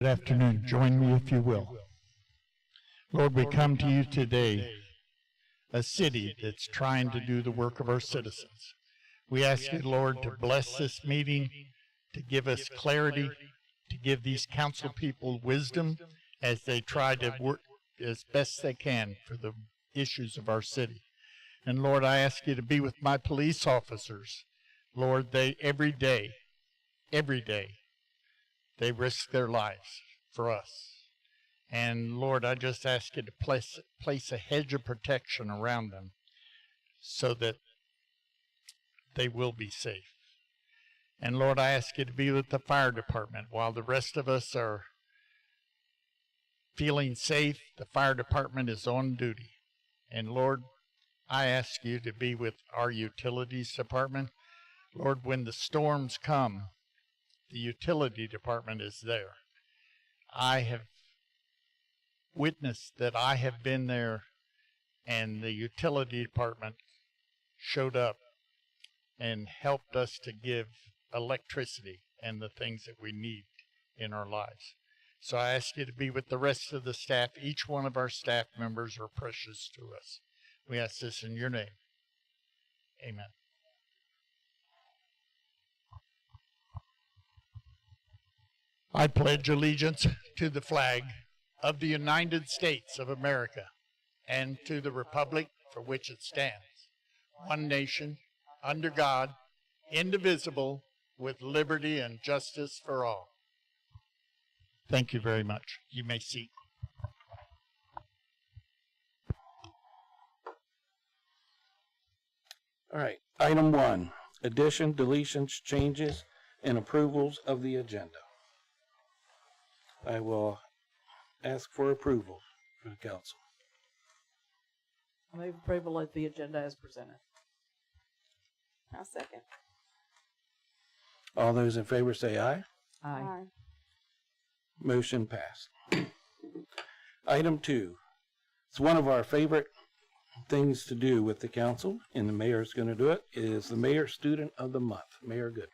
Good afternoon. Join me if you will. Lord, we come to you today, a city that's trying to do the work of our citizens. We ask you, Lord, to bless this meeting, to give us clarity, to give these council people wisdom as they try to work as best they can for the issues of our city. And Lord, I ask you to be with my police officers. Lord, they every day, they risk their lives for us. And Lord, I just ask you to place a hedge of protection around them so that they will be safe. And Lord, I ask you to be with the fire department while the rest of us are feeling safe. The fire department is on duty. And Lord, I ask you to be with our utilities department. Lord, when the storms come, the utility department is there. I have witnessed that. I have been there, and the utility department showed up and helped us to give electricity and the things that we need in our lives. So I ask you to be with the rest of the staff. Each one of our staff members are precious to us. We ask this in your name. Amen. I pledge allegiance to the flag of the United States of America and to the republic for which it stands, one nation, under God, indivisible, with liberty and justice for all. Thank you very much. You may seat. All right, item 1, addition, deletions, changes, and approvals of the agenda. I will ask for approval for the council. I move approval of the agenda as presented. I'll second. All those in favor say aye. Aye. Motion passed. Item 2. It's one of our favorite things to do with the council, and the mayor is going to do it, is the Mayor Student of the Month, Mayor Goodman.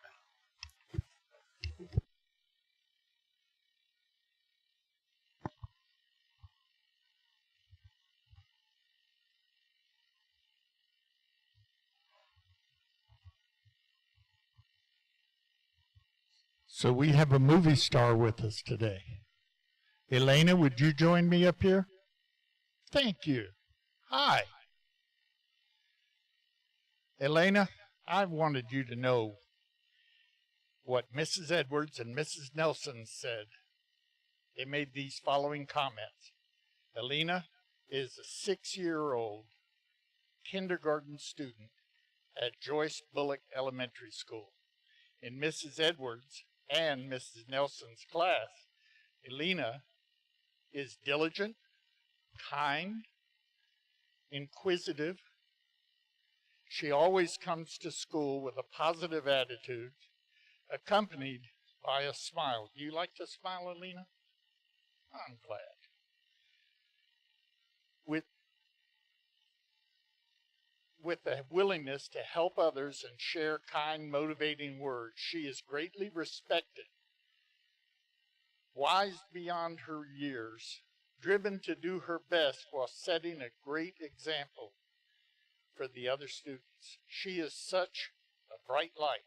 So we have a movie star with us today. Elena, would you join me up here? Thank you. Hi. Elena, I wanted you to know what Mrs. Edwards and Mrs. Nelson said. They made these following comments. Elena is a 6-year-old kindergarten student at Joyce Bullock Elementary School. In Mrs. Edwards and Mrs. Nelson's class, Elena is diligent, kind, inquisitive. She always comes to school with a positive attitude, accompanied by a smile. Do you like to smile, Elena? I'm glad. With a willingness to help others and share kind, motivating words, she is greatly respected. Wise beyond her years, driven to do her best while setting a great example for the other students. She is such a bright light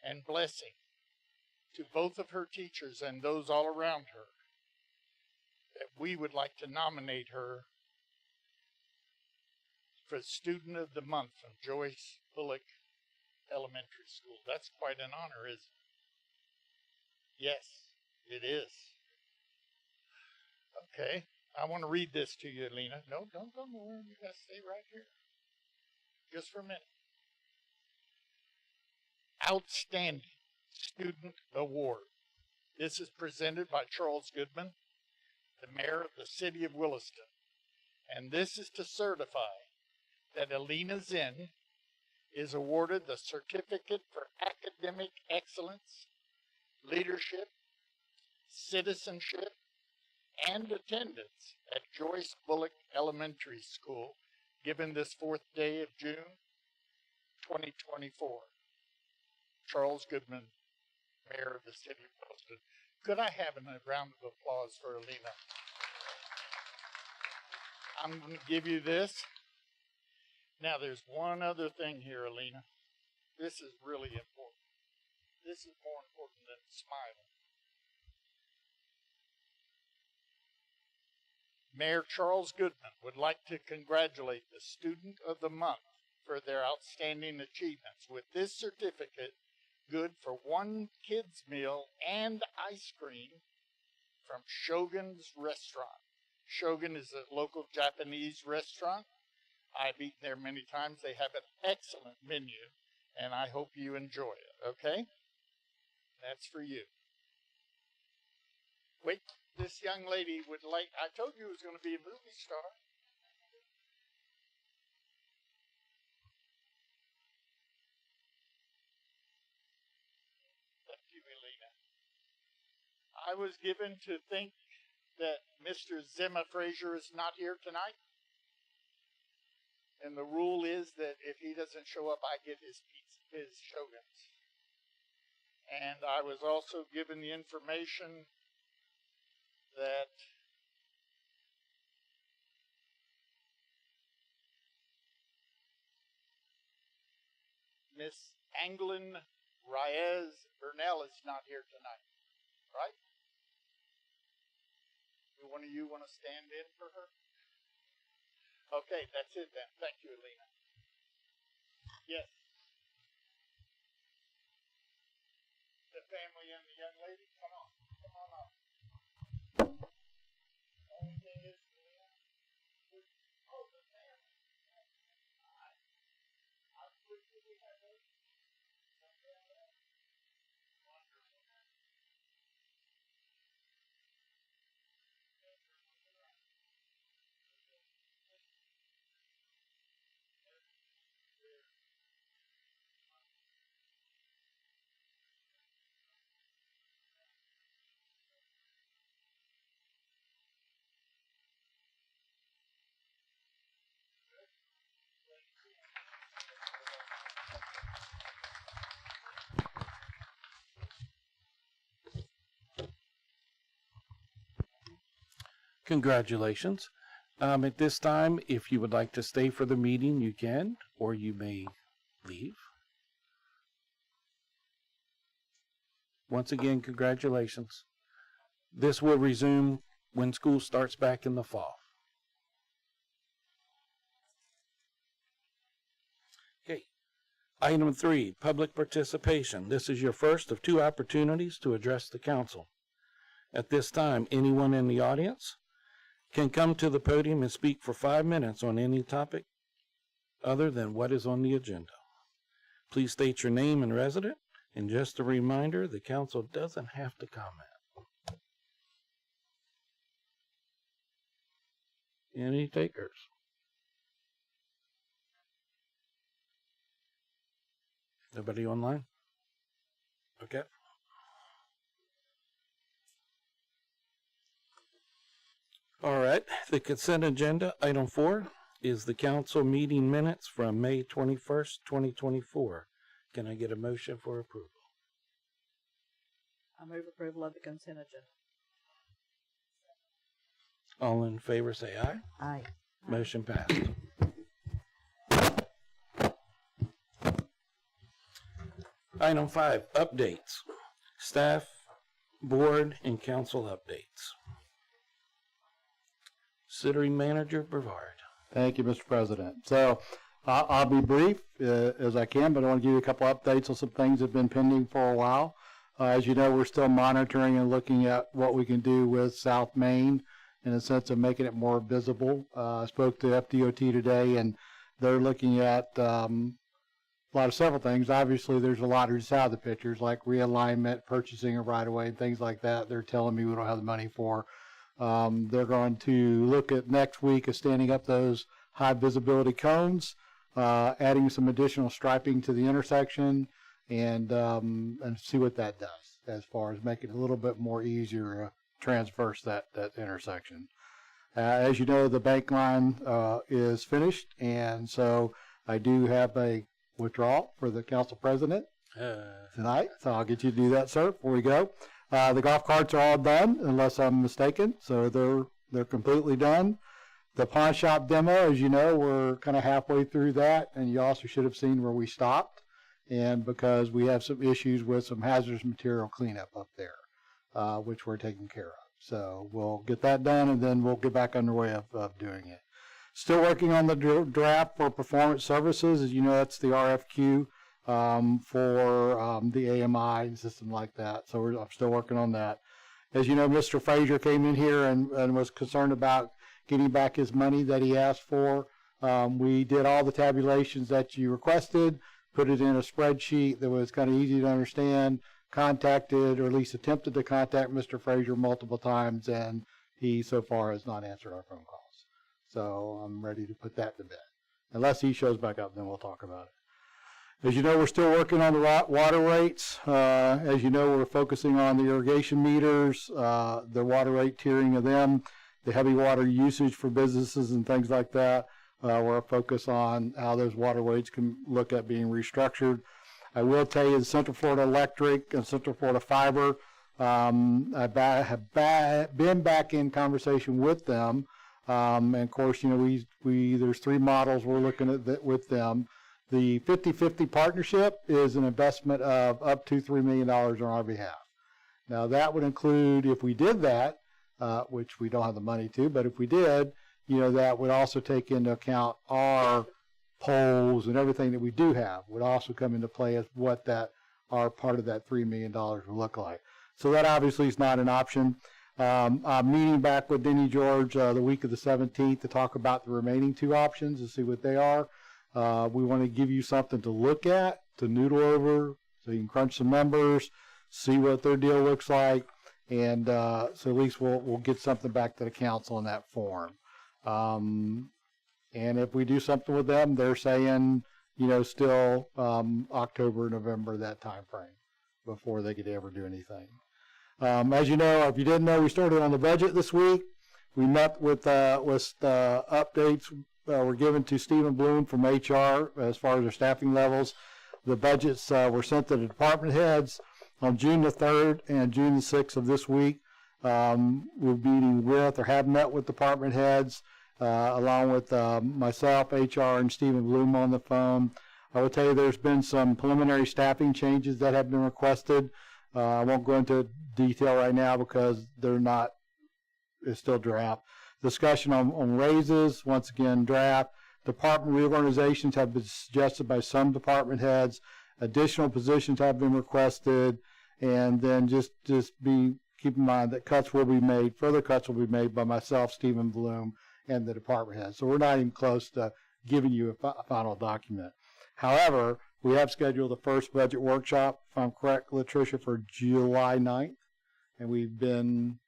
and blessing to both of her teachers and those all around her that we would like to nominate her for Student of the Month from Joyce Bullock Elementary School. That's quite an honor, isn't it? Yes, it is. Okay, I want to read this to you, Alina. No, don't go nowhere. You got to stay right here. Just for a minute. Outstanding Student Award. This is presented by Charles Goodman, the mayor of the city of Williston. And this is to certify that Alina Zinn is awarded the Certificate for Academic Excellence, Leadership, Citizenship, and Attendance at Joyce Bullock Elementary School, given this 4th day of June, 2024. Charles Goodman, Mayor of the City of Williston. Could I have a round of applause for Alina? I'm going to give you this. Now, there's one other thing here, Alina. This is really important. This is more important than smiling. Mayor Charles Goodman would like to congratulate the Student of the Month for their outstanding achievements with this certificate, good for 1 kid's meal and ice cream from Shogun's Restaurant. Shogun is a local Japanese restaurant. I've eaten there many times. They have an excellent menu, and I hope you enjoy it, okay? That's for you. Wait, this young lady would like, I told you it was going to be a movie star. Thank you, Elena. I was given to think that Mr. Zema Frazier is not here tonight. And the rule is that if he doesn't show up, I get his pizza, his Shoguns. And I was also given the information that Miss Anglin Reyes Burnell is not here tonight, right? Do one of you want to stand in for her? Okay, that's it then. Thank you, Alina. Yes. The family and the young lady, come on. Come on up. Only thing is, Alina, oh, the family. How quickly we have those? Wonderful. Congratulations. At this time, if you would like to stay for the meeting, you can, or you may leave. Once again, congratulations. This will resume when school starts back in the fall. Okay. Item 3, public participation. This is your first of 2 opportunities to address the council. At this time, anyone in the audience can come to the podium and speak for 5 minutes on any topic other than what is on the agenda. Please state your name and resident, and just a reminder, the council doesn't have to comment. Any takers? Nobody online? Okay. All right, the consent agenda, item 4, is the council meeting minutes from May 21st, 2024. Can I get a motion for approval? I move approval of the consent agenda. All in favor say aye. Aye. Motion passed. Item 5, updates. Staff, board, and council updates. City Manager Brevard. Thank you, Mr. President. So I'll be brief as I can, but I want to give you a couple updates on some things that have been pending for a while. As you know, we're still monitoring and looking at what we can do with South Main in a sense of making it more visible. I spoke to FDOT today, and they're looking at several things. Obviously, there's a lot just out of the pictures, like realignment, purchasing a right-of-way, and things like that. They're telling me we don't have the money for. They're going to look at next week of standing up those high visibility cones, adding some additional striping to the intersection, and see what that does as far as making it a little bit more easier to transverse that intersection. As you know, the bank line is finished, and so I do have a withdrawal for the council president tonight, so I'll get you to do that, sir, before we go. The golf carts are all done, unless I'm mistaken, so they're completely done. The pawn shop demo, as you know, we're kind of halfway through that, and you also should have seen where we stopped, and because we have some issues with some hazardous material cleanup up there, which we're taking care of. So we'll get that done, and then we'll get back underway of doing it. Still working on the draft for performance services. As you know, that's the RFQ for the AMI and system like that. So I'm still working on that. As you know, Mr. Frazier came in here and was concerned about getting back his money that he asked for. We did all the tabulations that you requested, put it in a spreadsheet that was kind of easy to understand, contacted, or at least attempted to contact Mr. Frazier multiple times, and he so far has not answered our phone calls. So I'm ready to put that to bed. Unless he shows back up, then we'll talk about it. As you know, we're still working on the water rates. As you know, we're focusing on the irrigation meters, the water rate tiering of them, the heavy water usage for businesses and things like that. We're focused on how those water rates can look at being restructured. I will tell you, the Central Florida Electric and Central Florida Fiber, I have been back in conversation with them. And of course, you know, there's 3 models we're looking at with them. The 50-50 partnership is an investment of up to $3 million on our behalf. Now, that would include, if we did that, which we don't have the money to, but if we did, you know, that would also take into account our poles and everything that we do have would also come into play as what that our part of that $3 million would look like. So that obviously is not an option. I'm meeting back with Denny George the week of the 17th to talk about the remaining 2 options and see what they are. We want to give you something to look at, to noodle over, so you can crunch some numbers, see what their deal looks like, and so at least we'll get something back to the council in that form. And if we do something with them, they're saying, you know, still October, November, that time frame before they could ever do anything. As you know, if you didn't know, we started on the budget this week. We met with updates were given to Stephen Bloom from HR as far as their staffing levels. The budgets were sent to the department heads on June the 3rd and June the 6th of this week. We're meeting with or have met with department heads along with myself, HR, and Stephen Bloom on the phone. I will tell you there's been some preliminary staffing changes that have been requested. I won't go into detail right now because it's still draft. Discussion on raises, once again, draft. Department reorganizations have been suggested by some department heads. Additional positions have been requested. And then just keep in mind that cuts will be made, further cuts will be made by myself, Stephen Bloom, and the department heads. So we're not even close to giving you a final document. However, we have scheduled the first budget workshop, if I'm correct, Latricia, for July 9th. And we're going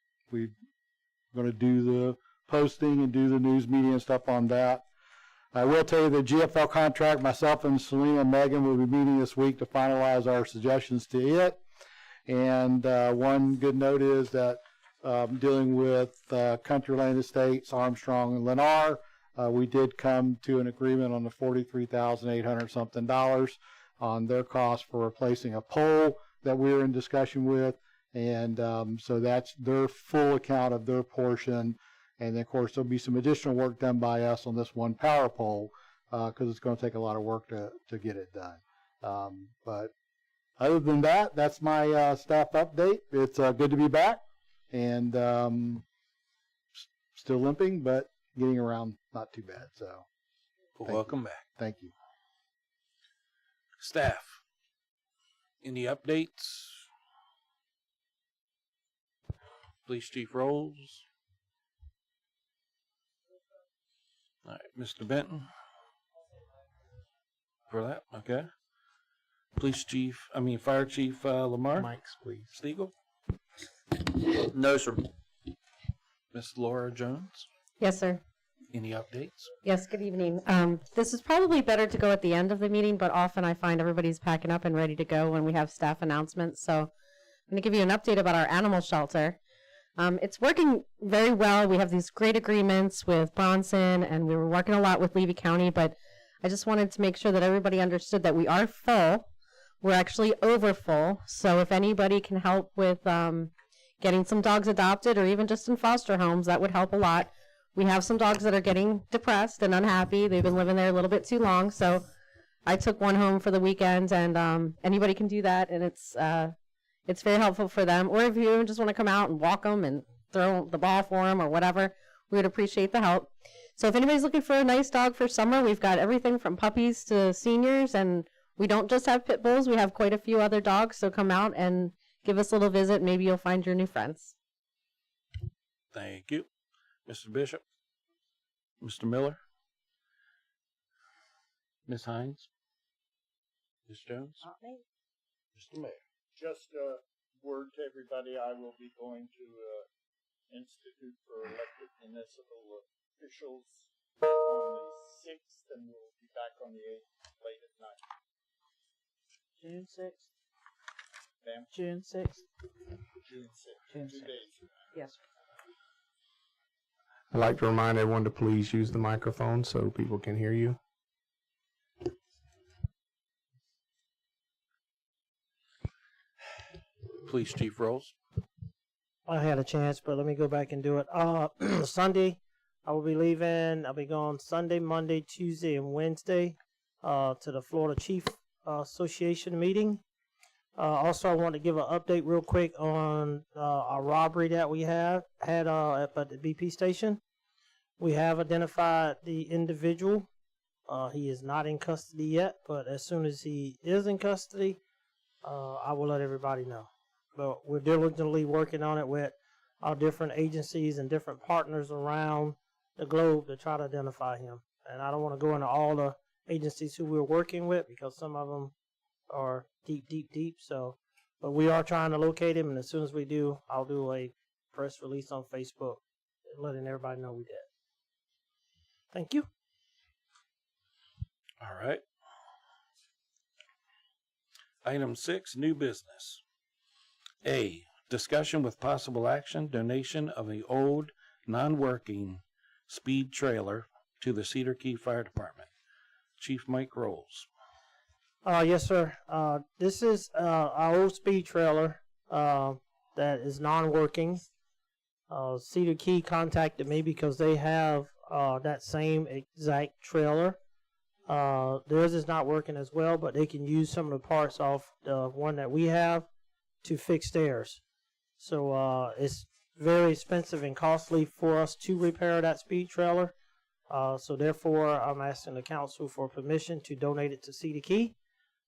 to do the posting and do the news media and stuff on that. I will tell you the GFL contract, myself and Selena and Megan will be meeting this week to finalize our suggestions to it. And one good note is that dealing with Countryland Estates, Armstrong, and Lennar, we did come to an agreement on the $43,800 something on their cost for replacing a pole that we were in discussion with. And so that's their full account of their portion. And then, of course, there'll be some additional work done by us on this one power pole because it's going to take a lot of work to get it done. But other than that, that's my staff update. It's good to be back and still limping, but getting around not too bad. So Welcome back. thank you. Staff, any updates? Police Chief Rolls. All right, Mr. Benton. For that, okay. Fire Chief Lamar. Mics, please. Stiegel. No, sir. Miss Laura Jones. Yes, sir. Any updates? Yes, good evening. This is probably better to go at the end of the meeting, but often I find everybody's packing up and ready to go when we have staff announcements. So I'm going to give you an update about our animal shelter. It's working very well. We have these great agreements with Bronson, and we were working a lot with Levy County, but I just wanted to make sure that everybody understood that we are full. We're actually over full, so if anybody can help with getting some dogs adopted or even just in foster homes, that would help a lot. We have some dogs that are getting depressed and unhappy. They've been living there a little bit too long, so I took one home for the weekend, and anybody can do that, and it's very helpful for them. Or if you just want to come out and walk them and throw the ball for them or whatever, we would appreciate the help. So if anybody's looking for a nice dog for summer, we've got everything from puppies to seniors, and we don't just have pit bulls. We have quite a few other dogs, so come out and give us a little visit. Maybe you'll find your new friends. Thank you. Mr. Bishop? Mr. Miller? Ms. Hines? Ms. Jones? Mr. Mayor? Just a word to everybody, I will be going to Institute for Elected Municipal Officials on the 6th, and we'll be back on the 8th late at night. June 6th. Ma'am? June 6th. June 6th. June 2 6th. days. Yes, sir. I'd like to remind everyone to please use the microphone so people can hear you. Police Chief Rolls? I had a chance, but let me go back and do it. Sunday, I will be leaving. I'll be going Sunday, Monday, Tuesday, and Wednesday to the Florida Chief Association meeting. Also, I want to give an update real quick on our robbery that we had at the BP station. We have identified the individual. He is not in custody yet, but as soon as he is in custody, I will let everybody know. But we're diligently working on it with our different agencies and different partners around the globe to try to identify him. And I don't want to go into all the agencies who we're working with because some of them are deep. So, but we are trying to locate him, and as soon as we do, I'll do a press release on Facebook letting everybody know we did. Thank you. All right. Item 6, new business. A, discussion with possible action, donation of an old, non-working speed trailer to the Cedar Key Fire Department. Chief Mike Rolls. Yes, sir. This is our old speed trailer that is non-working. Cedar Key contacted me because they have that same exact trailer. Theirs is not working as well, but they can use some of the parts off the one that we have to fix theirs. So it's very expensive and costly for us to repair that speed trailer. So therefore, I'm asking the council for permission to donate it to Cedar Key,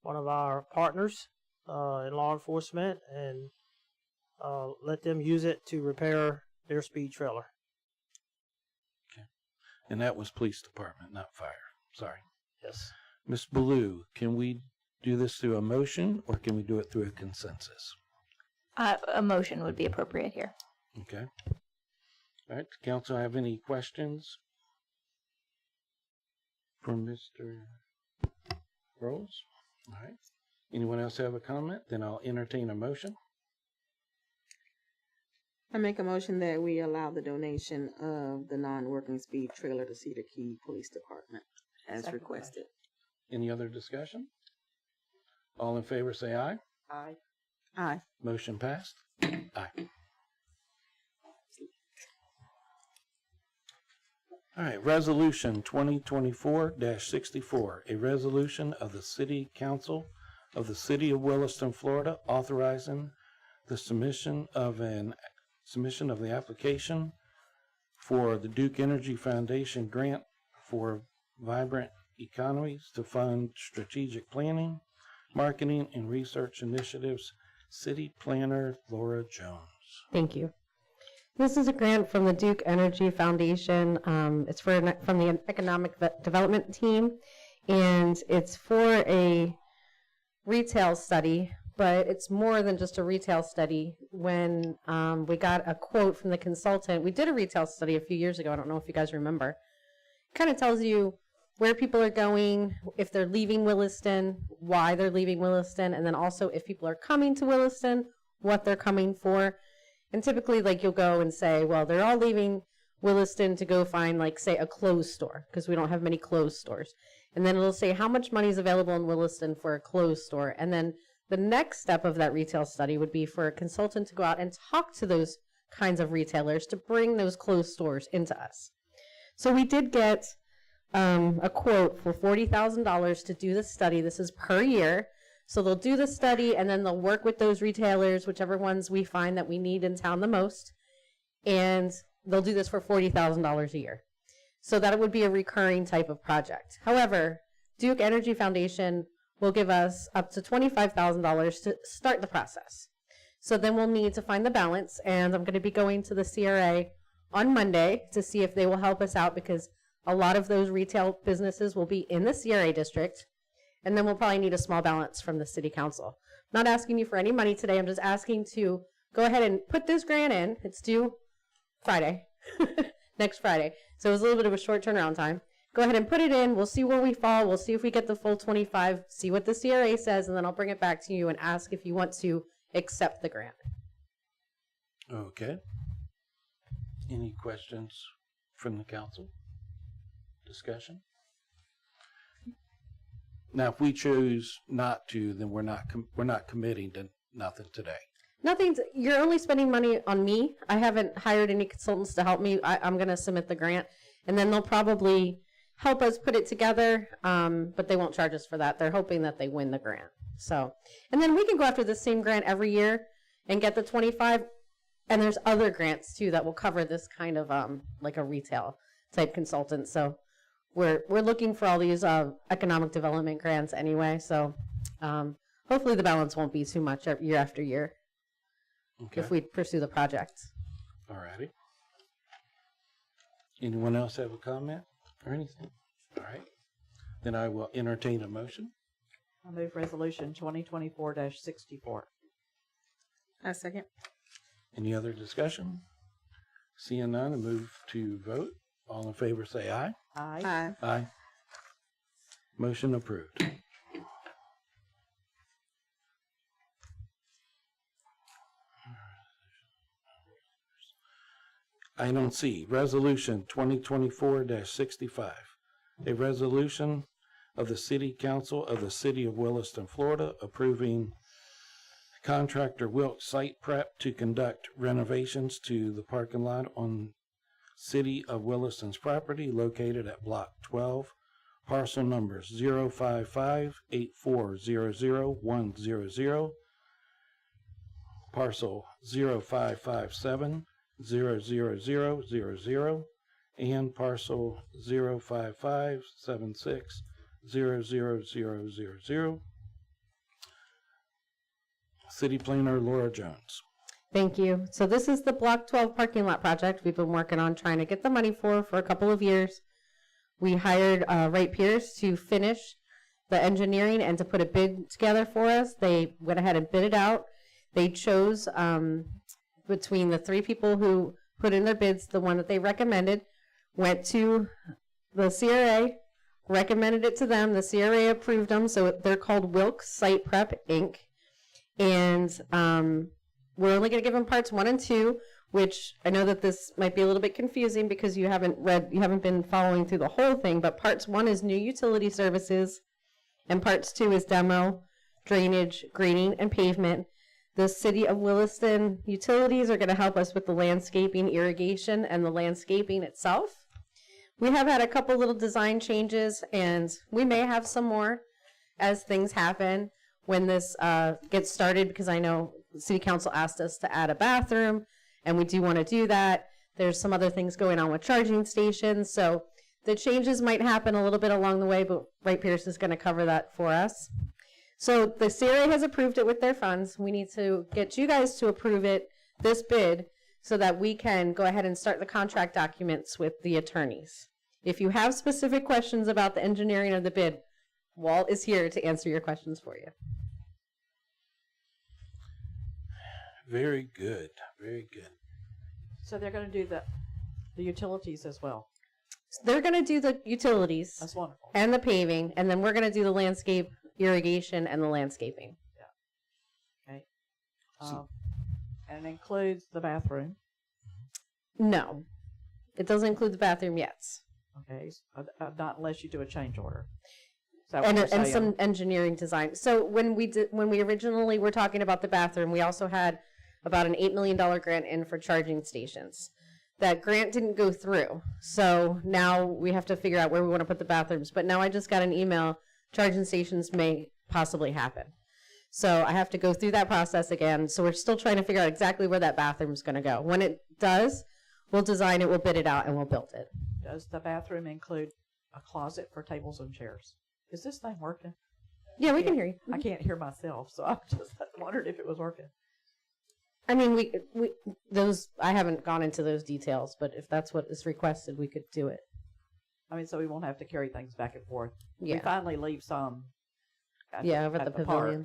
one of our partners in law enforcement, and let them use it to repair their speed trailer. Okay. And that was police department, not fire. Sorry. Yes. Ms. Ballou, can we do this through a motion or can we do it through a consensus? A motion would be appropriate here. Okay. All right. Council have any questions for Mr. Rolls? All right. Anyone else have a comment? Then I'll entertain a motion. I make a motion that we allow the donation of the non-working speed trailer to Cedar Key Police Department as Second requested. Any other discussion? All in favor say aye. Aye. Aye. Motion passed. Aye. All right, Resolution 2024-64, a resolution of the City Council of the City of Williston, Florida, authorizing the submission of the application for the Duke Energy Foundation grant for vibrant economies to fund strategic planning, marketing, and research initiatives. City Planner Laura Jones. Thank you. This is a grant from the Duke Energy Foundation. It's from the Economic Development Team, and it's for a retail study, but it's more than just a retail study. When we got a quote from the consultant, we did a retail study a few years ago. I don't know if you guys remember. It kind of tells you where people are going, if they're leaving Williston, why they're leaving Williston, and then also if people are coming to Williston, what they're coming for. And typically, like, you'll go and say, well, they're all leaving Williston to go find, like, say, a clothes store, because we don't have many clothes stores. And then it'll say how much money is available in Williston for a clothes store. And then the next step of that retail study would be for a consultant to go out and talk to those kinds of retailers to bring those clothes stores into us. So we did get a quote for $40,000 to do the study. This is per year. So they'll do the study and then they'll work with those retailers, whichever ones we find that we need in town the most. And they'll do this for $40,000 a year. So that would be a recurring type of project. However, Duke Energy Foundation will give us up to $25,000 to start the process. So then we'll need to find the balance, and I'm going to be going to the CRA on Monday to see if they will help us out, because a lot of those retail businesses will be in the CRA district, and then we'll probably need a small balance from the city council. I'm not asking you for any money today. I'm just asking to go ahead and put this grant in. It's due Friday, next Friday. So it was a little bit of a short turnaround time. Go ahead and put it in. We'll see where we fall. We'll see if we get the full 25, see what the CRA says, and then I'll bring it back to you and ask if you want to accept the grant. Okay. Any questions from the council? Discussion? Now, if we choose not to, then we're not committing to nothing today. You're only spending money on me. I haven't hired any consultants to help me. I'm going to submit the grant, and then they'll probably help us put it together, but they won't charge us for that. They're hoping that they win the grant. So, and then we can go after the same grant every year and get the 25, and there's other grants too that will cover this kind of like a retail type consultant. So we're looking for all these economic development grants anyway. So hopefully the balance won't be too much year after year. Okay. If we pursue the project. All righty. Anyone else have a comment or anything? All right. Then I will entertain a motion. I move resolution 2024-64. I second. Any other discussion? Seeing none, I move to vote. All in favor say aye. Aye. Aye. Aye. Motion approved. Item C, Resolution 2024-65. A resolution of the City Council of the City of Williston, Florida, approving contractor Wilk Site Prep to conduct renovations to the parking lot on City of Williston's property located at Block 12, parcel numbers 055-8400100, parcel 0557 00000, and parcel 05576 00000. City Planner Laura Jones. Thank you. So this is the Block 12 parking lot project we've been working on trying to get the money for a couple of years. We hired Wright Pierce to finish the engineering and to put a bid together for us. They went ahead and bid it out. They chose between the three people who put in their bids, the one that they recommended went to the CRA, recommended it to them. The CRA approved them, so they're called Wilk Site Prep, Inc. And we're only going to give them parts 1 and 2, which I know that this might be a little bit confusing because you haven't been following through the whole thing, but parts 1 is new utility services, and parts 2 is demo, drainage, grading, and pavement. The City of Williston utilities are going to help us with the landscaping, irrigation, and the landscaping itself. We have had a couple little design changes, and we may have some more as things happen when this gets started, because I know City Council asked us to add a bathroom, and we do want to do that. There's some other things going on with charging stations, so the changes might happen a little bit along the way, but Wright Pierce is going to cover that for us. So the CRA has approved it with their funds. We need to get you guys to approve it, this bid, so that we can go ahead and start the contract documents with the attorneys. If you have specific questions about the engineering of the bid, Walt is here to answer your questions for you. Very good. Very good. So they're going to do the utilities as well. So they're going to do the utilities That's wonderful. and the paving, and then we're going to do the landscape, irrigation, and the landscaping. Okay. And it includes the bathroom. No, it doesn't include the bathroom yet. Okay, not unless you do a change order. Is that what And, you're and saying? some engineering design. So when we originally were talking about the bathroom, we also had about an $8 million grant in for charging stations. That grant didn't go through. So now we have to figure out where we want to put the bathrooms. But now I just got an email, charging stations may possibly happen. So I have to go through that process again. So we're still trying to figure out exactly where that bathroom is going to go. When it does, we'll design it, we'll bid it out, and we'll build it. Does the bathroom include a closet for tables and chairs? Is this thing working? Yeah, we can hear you. I can't hear myself, so I just wondered if it was working. I mean, we those, I haven't gone into those details, but if that's what is requested, we could do it. I mean, so we won't have to carry things back and forth. Yeah. We finally leave some. Over at the park, pavilion.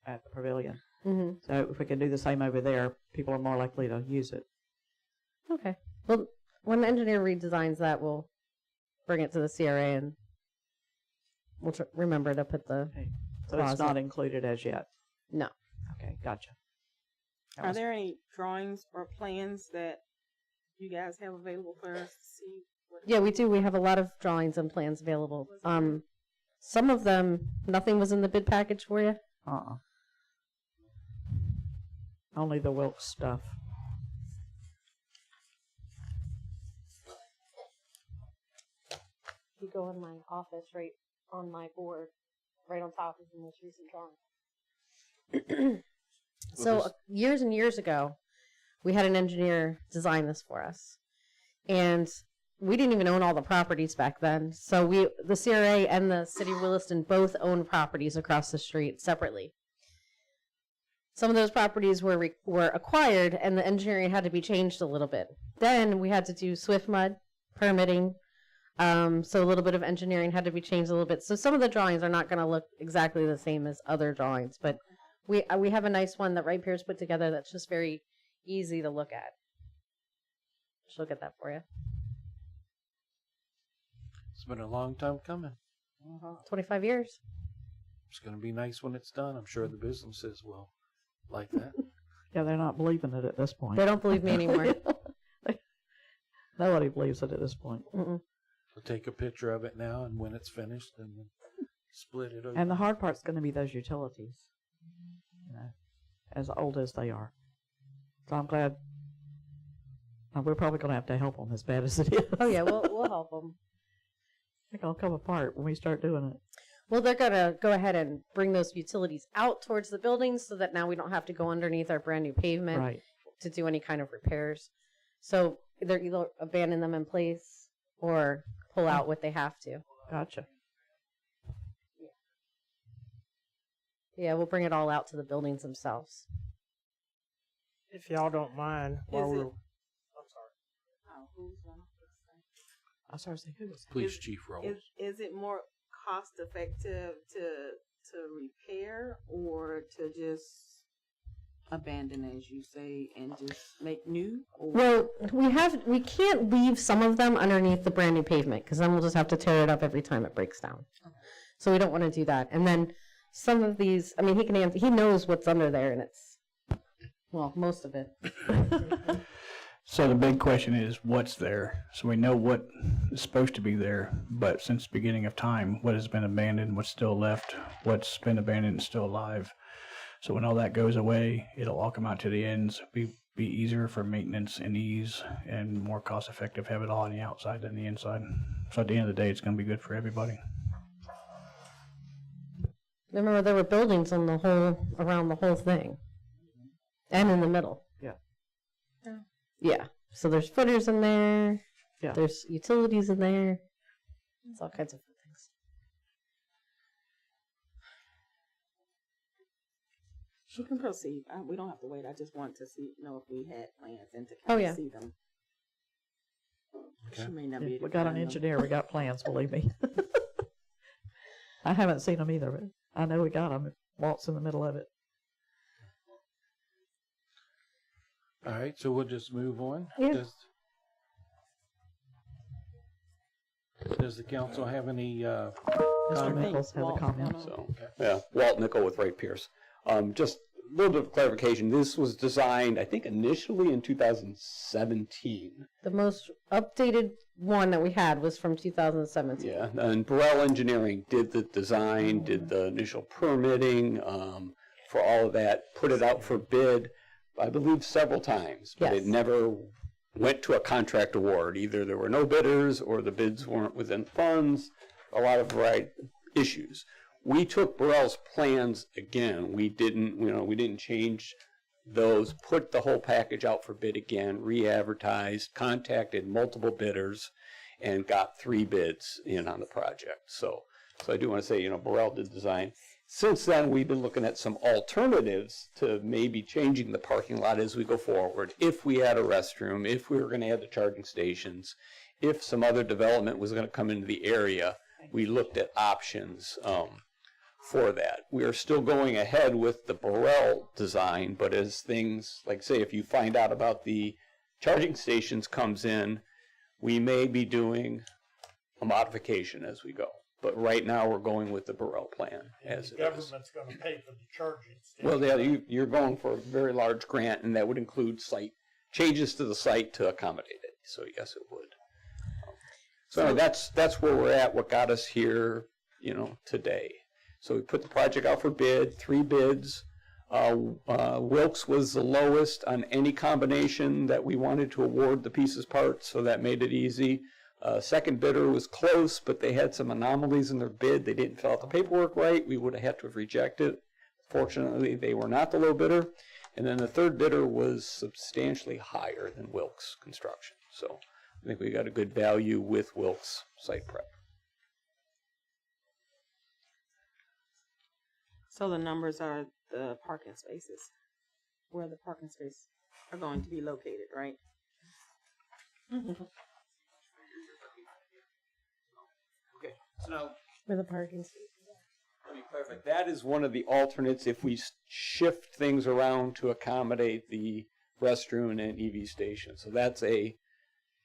at the pavilion. Mm-hmm. So if we can do the same over there, people are more likely to use it. Okay. Well, when the engineer redesigns that, we'll bring it to the CRA and we'll remember to put the. Okay. So it's closet. not included as yet. No. Okay, gotcha. That Are was- there any drawings or plans that you guys have available for us to see? Yeah, we do. We have a lot of drawings and plans available. Some of them, nothing was in the bid package for you. Only the Wilkes stuff. You go in my office, right on my board, right on top of the most recent drawing. So years and years ago, we had an engineer design this for us, and we didn't even own all the properties back then. So the CRA and the city of Williston both own properties across the street separately. Some of those properties were acquired, and the engineering had to be changed a little bit. Then we had to do Swift Mud permitting. So a little bit of engineering had to be changed a little bit. So some of the drawings are not going to look exactly the same as other drawings, but we have a nice one that Wright Pierce put together that's just very easy to look at. She'll get that for you. It's been a long time coming. 25 years. It's going to be nice when it's done. I'm sure the businesses will like that. Yeah, they're not believing it at this point. They don't believe me anymore. Nobody believes it at this point. Mm-mm. We'll take a picture of it now, and when it's finished, and then split it over. And the hard part's going to be those utilities, you know, as old as they are. So I'm glad. We're probably going to have to help them as bad as it is. Oh yeah, we'll help them. They're going to come apart when we start doing it. Well, they're going to go ahead and bring those utilities out towards the buildings so that now we don't have to go underneath our brand new pavement Right. to do any kind of repairs. So they're either abandon them in place or pull out what they have to. Gotcha. Yeah, we'll bring it all out to the buildings themselves. If y'all don't mind, while Is we're it- Oh, who's gonna fix that? I started saying, who is Police Chief Roll. Is it more cost effective to repair or to just abandon, as you say, and just make new? Or Well, we can't leave some of them underneath the brand new pavement because then we'll just have to tear it up every time it breaks down. So we don't want to do that. And then some of these, I mean, he knows what's under there, and it's, well, most of it. So the big question is, what's there? So we know what is supposed to be there, but since the beginning of time, what has been abandoned, what's still left, what's been abandoned and still alive. So when all that goes away, it'll all come out to the ends, be easier for maintenance and ease, and more cost effective, have it all on the outside than the inside. So at the end of the day, it's going to be good for everybody. Remember, there were buildings on around the whole thing, and in the middle. Yeah. Yeah. So there's footers in there. Yeah. There's utilities in there. It's all kinds of things. you can proceed. We don't have to wait. I just want to know if we had plans and to Oh, kind yeah. of see them. Okay. She may not Yeah, be able we to got an find them. engineer. We got plans, believe me. I haven't seen them either, but I know we got them. Walt's in the middle of it. All right, so we'll just move on. Yeah. Does the council have any Mr. comment? Nichols has a Walt, comment. no. So, yeah, Walt Nickel with Wright Pierce. Just little bit of clarification. This was designed, I think, initially in 2017. The most updated one that we had was from 2017. Yeah, and Burrell Engineering did the design, did the initial permitting for all of that, put it out for bid, I believe, several times, but it Yes. never went to a contract award. Either there were no bidders or the bids weren't within funds, a lot of issues. We took Burrell's plans again. We didn't change those, put the whole package out for bid again, re-advertised, contacted multiple bidders, and got 3 bids in on the project. So I do want to say, Burrell did design. Since then, we've been looking at some alternatives to maybe changing the parking lot as we go forward. If we had a restroom, if we were going to add the charging stations, if some other development was going to come into the area, we looked at options for that. We are still going ahead with the Burrell design, but as things, like say, if you find out about the charging stations comes in, we may be doing a modification as we go. But right now, we're going with the Burrell plan as The it is. government's going to pay for the charging station. Well, yeah, you're going for a very large grant, and that would include changes to the site to accommodate it. So yes, it would. So that's where we're at. What got us here, today. So we put the project out for bid, 3 bids. Wilkes was the lowest on any combination that we wanted to award the pieces parts, so that made it easy. Second bidder was close, but they had some anomalies in their bid. They didn't fill out the paperwork right. We would have had to have rejected it. Fortunately, they were not the low bidder. And then the third bidder was substantially higher than Wilkes Construction. So I think we got a good value with Wilkes Site Prep. So the numbers are the parking spaces, where the parking spaces are going to be located, right? Okay, so now Where the parking spaces let me clarify. That is one of the alternates if we shift things around to accommodate the restroom and EV station. So that's a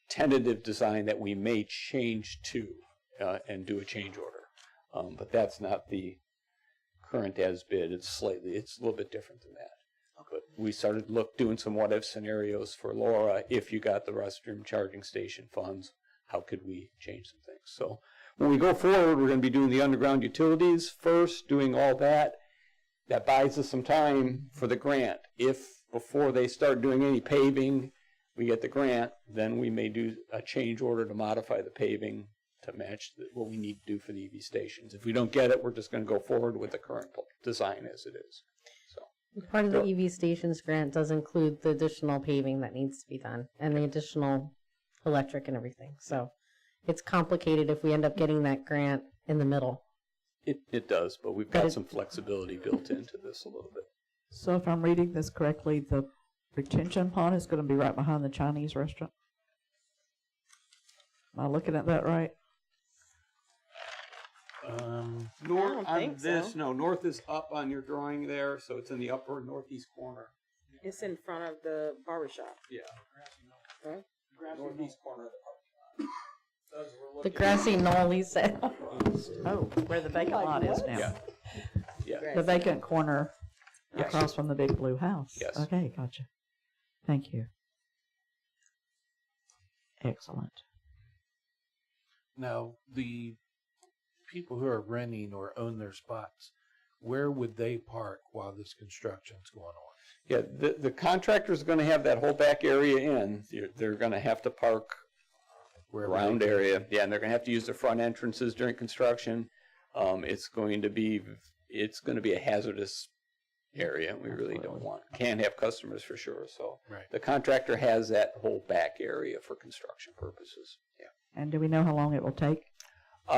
tentative design that we may change to and do a change order. But that's not the current as bid. It's a little bit different than that. But we started doing some what if scenarios for Laura. If you got the restroom charging station funds, how could we change some things? So when we go forward, we're going to be doing the underground utilities first, doing all that. That buys us some time for the grant. If before they start doing any paving, we get the grant, then we may do a change order to modify the paving to match what we need to do for the EV stations. If we don't get it, we're just going to go forward with the current design as it is. So Part of the EV stations grant does include the additional paving that needs to be done and the additional electric and everything. So it's complicated if we end up getting that grant in the middle. It does, but we've got some flexibility built into this a little bit. So if I'm reading this correctly, the retention pond is going to be right behind the Chinese restaurant? Am I looking at that right? North I don't think so. No, north is up on your drawing there, so it's in the upper northeast corner. It's in front of the barber shop. Yeah. Right? Northeast corner of the parking lot. The grassy knoll, he said. Oh, where the vacant lot is now. Yeah. Yeah. The vacant corner Yes. across from the big blue house. Yes. Okay, gotcha. Thank you. Excellent. Now, the people who are renting or own their spots, where would they park while this construction's going on? Yeah, the contractor's going to have that whole back area in. They're going to have to park around area. Yeah, and they're going to have to use the front entrances during construction. It's going to be a hazardous area. We really can't have customers for sure. So the contractor has that whole back area for construction purposes. Yeah. And do we know how long it will take? 3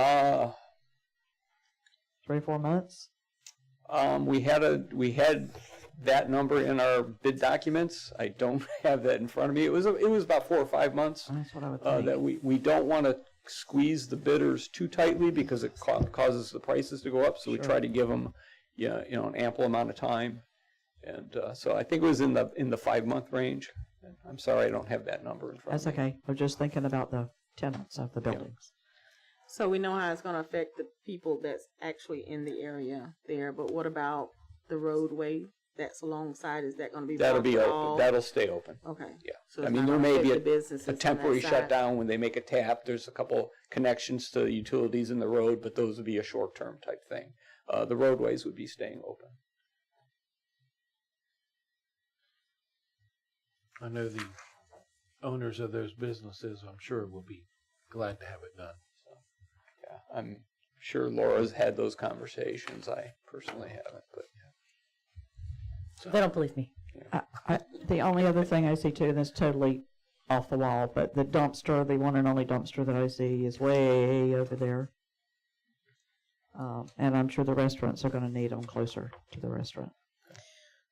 or 4 months? We had that number in our bid documents. I don't have that in front of me. It was about 4 or 5 months. That's what I would think. That we don't want to squeeze the bidders too tightly because it causes the prices to go up. So we try to give them, an ample amount of time. And so I think it was in the 5-month range. I'm sorry, I don't have that number in front That's of me. okay. We're just thinking about the tenants of the buildings. So we know how it's going to affect the people that's actually in the area there, but what about the roadway that's alongside, is that gonna be? That'll blocked be at open, all? that'll stay open. Okay. Yeah, So I it's mean, not there gonna may be affect the businesses a on that temporary side? shutdown when they make a tap. There's a couple connections to utilities in the road, but those would be a short-term type thing. The roadways would be staying open. I know the owners of those businesses, I'm sure, will be glad to have it done. Yeah, I'm sure Laura's had those conversations. I personally haven't, but They don't believe me. The only other thing I see too, and it's totally off the wall, but the dumpster, the one and only dumpster that I see is way over there. And I'm sure the restaurants are gonna need them closer to the restaurant.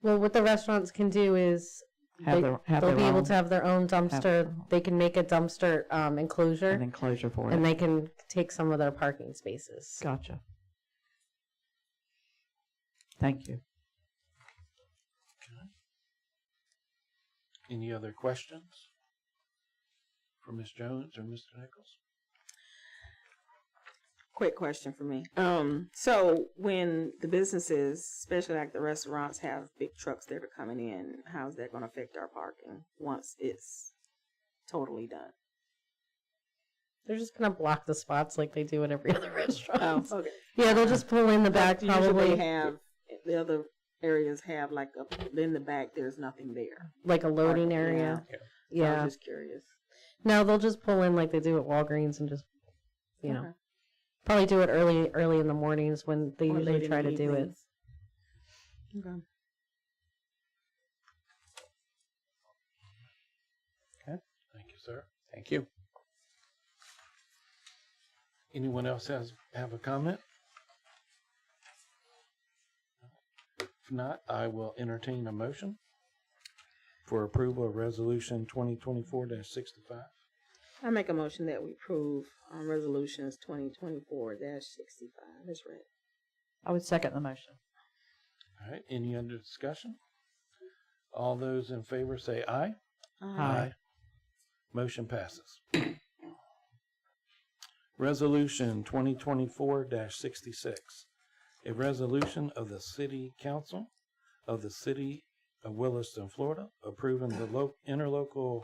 Well, what the restaurants can do is Have they'll their be able own- to have their own dumpster. They can make a dumpster enclosure, An enclosure for it. and they can take some of their parking spaces. Gotcha. Thank you. Any other questions for Ms. Jones or Mr. Nichols? Quick question for me. So when the businesses, especially like the restaurants, have big trucks that are coming in, how's that gonna affect our parking once it's totally done? They're just gonna block the spots like they do at every other restaurant. Oh, okay. Yeah, they'll just pull in the back But usually probably. have, the other areas have like in the back, there's nothing there. Like a loading Parking, area. So I Yeah. was just curious. No, they'll just pull in like they do at Walgreens and just, you know, Okay. probably do it early in the mornings when they Or usually late in try the to do it. evenings. Okay. Thank you, sir. thank you. Anyone else have a comment? If not, I will entertain a motion for approval of resolution 2024-65. I make a motion that we approve resolutions 2024-65 as read. I would second the motion. All right, any other discussion? All those in favor say aye. Aye. Motion passes. Resolution 2024-66, a resolution of the City Council of the City of Williston, Florida, approving the interlocal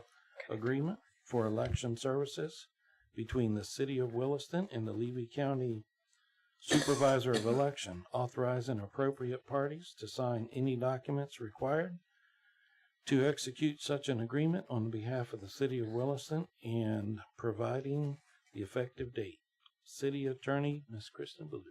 agreement for election services between the City of Williston and the Levy County Supervisor of Election, authorizing appropriate parties to sign any documents required to execute such an agreement on behalf of the City of Williston and providing the effective date. City Attorney, Ms. Kristen Ballou.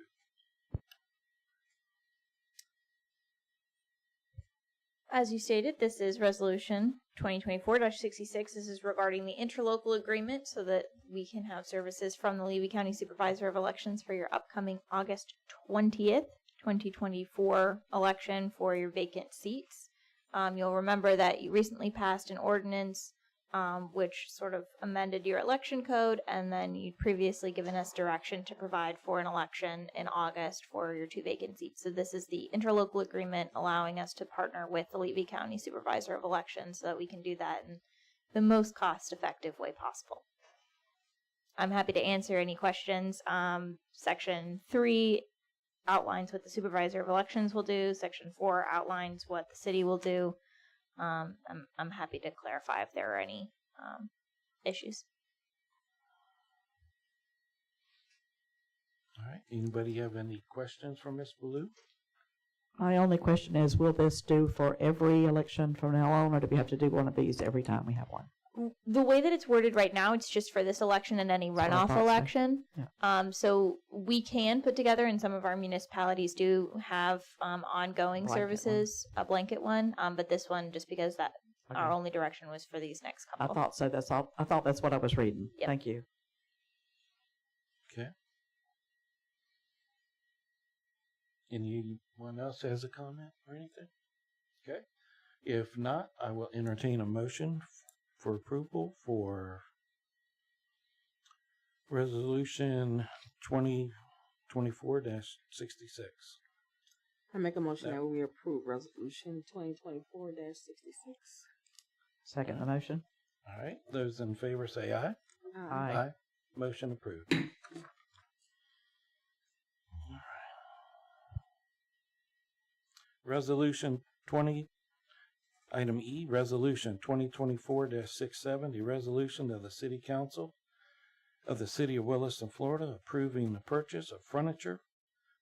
As you stated, this is resolution 2024-66. This is regarding the interlocal agreement so that we can have services from the Levy County Supervisor of Elections for your upcoming August 20th, 2024 election for your vacant seats. You'll remember that you recently passed an ordinance which sort of amended your election code, and then you'd previously given us direction to provide for an election in August for your 2 vacant seats. So this is the interlocal agreement allowing us to partner with the Levy County Supervisor of Elections so that we can do that in the most cost-effective way possible. I'm happy to answer any questions. Section 3 outlines what the Supervisor of Elections will do. Section 4 outlines what the city will do. I'm happy to clarify if there are any issues. All right, anybody have any questions for Ms. Ballou? My only question is, will this do for every election from now on, or do we have to do one of these every time we have one? The way that it's worded right now, it's just for this election and any what I runoff thought so. election. Yeah. So we can put together, and some of our municipalities do have ongoing Blanket services, a blanket one. But this one, just because that Okay. our only direction was for these next I couple. thought so. That's all. I thought that's what I was reading. Yep. Thank you. Okay. Anyone else has a comment or anything? Okay. If not, I will entertain a motion for approval for resolution 2024-66. I make a motion that we approve resolution 2024-66. Second the motion. All right, those in favor say aye. Aye. Motion approved. All right. Resolution Item E, Resolution 2024-670, resolution of the City Council of the City of Williston, Florida, approving the purchase of furniture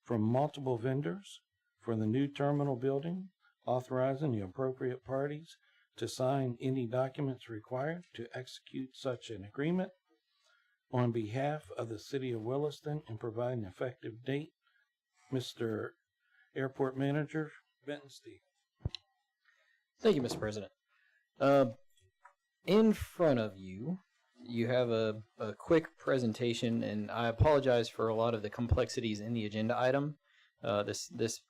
from multiple vendors for the new terminal building, authorizing the appropriate parties to sign any documents required to execute such an agreement on behalf of the City of Williston and providing an effective date. Mr. Airport Manager Benton Stevens. Thank you, Mr. President. In front of you, you have a quick presentation, and I apologize for a lot of the complexities in the agenda item. This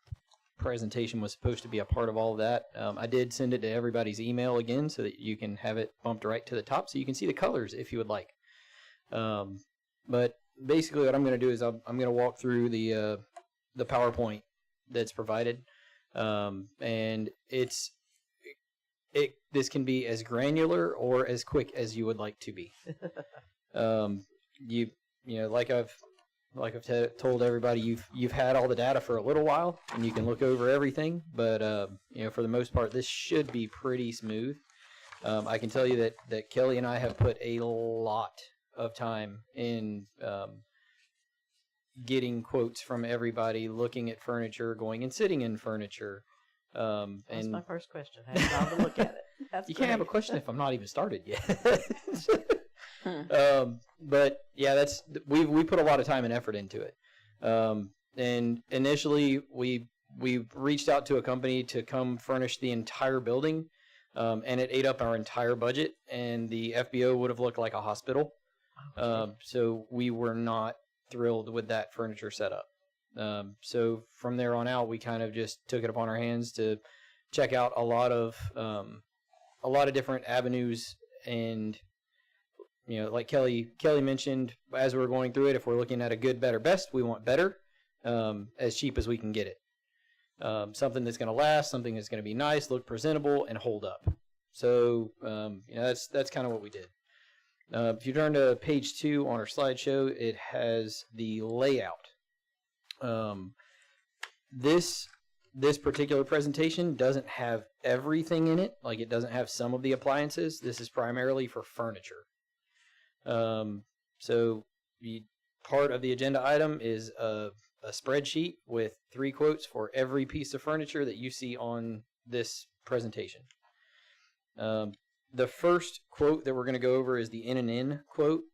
presentation was supposed to be a part of all of that. I did send it to everybody's email again so that you can have it bumped right to the top so you can see the colors if you would like. But basically what I'm going to do is I'm going to walk through the PowerPoint that's provided. And this can be as granular or as quick as you would like to be. You know, like I've told everybody, you've had all the data for a little while, and you can look over everything. But you know, for the most part, this should be pretty smooth. I can tell you that Kelly and I have put a lot of time in getting quotes from everybody, looking at furniture, going and sitting in furniture. That's and my first question. I have time to look at it. That's you great. can't have a question if I'm not even started yet. But yeah, we put a lot of time and effort into it. And initially we reached out to a company to come furnish the entire building, and it ate up our entire budget, and the FBO would have looked like a hospital. So we were not thrilled with that furniture setup. So from there on out, we kind of just took it upon our hands to check out a lot of different avenues. And you know, like Kelly mentioned, as we were going through it, if we're looking at a good, better, best, we want better, as cheap as we can get it. Something that's going to last, something that's going to be nice, look presentable, and hold up. So you know, that's kind of what we did. If you turn to page 2 on our slideshow, it has the layout. This particular presentation doesn't have everything in it. Like, it doesn't have some of the appliances. This is primarily for furniture. So part of the agenda item is a spreadsheet with 3 quotes for every piece of furniture that you see on this presentation. The first quote that we're going to go over is the N&N quote.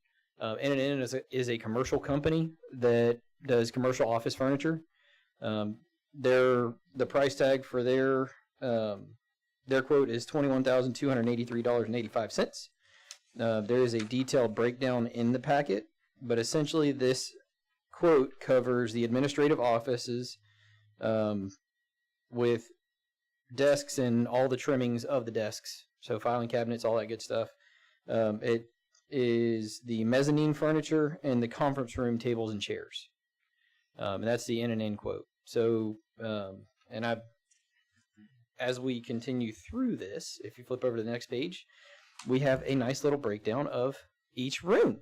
N&N is a commercial company that does commercial office furniture. The price tag for their quote is $21,283.85. There is a detailed breakdown in the packet, but essentially this quote covers the administrative offices with desks and all the trimmings of the desks. So filing cabinets, all that good stuff. It is the mezzanine furniture and the conference room tables and chairs. And that's the N&N quote. So, as we continue through this, if you flip over to the next page, we have a nice little breakdown of each room.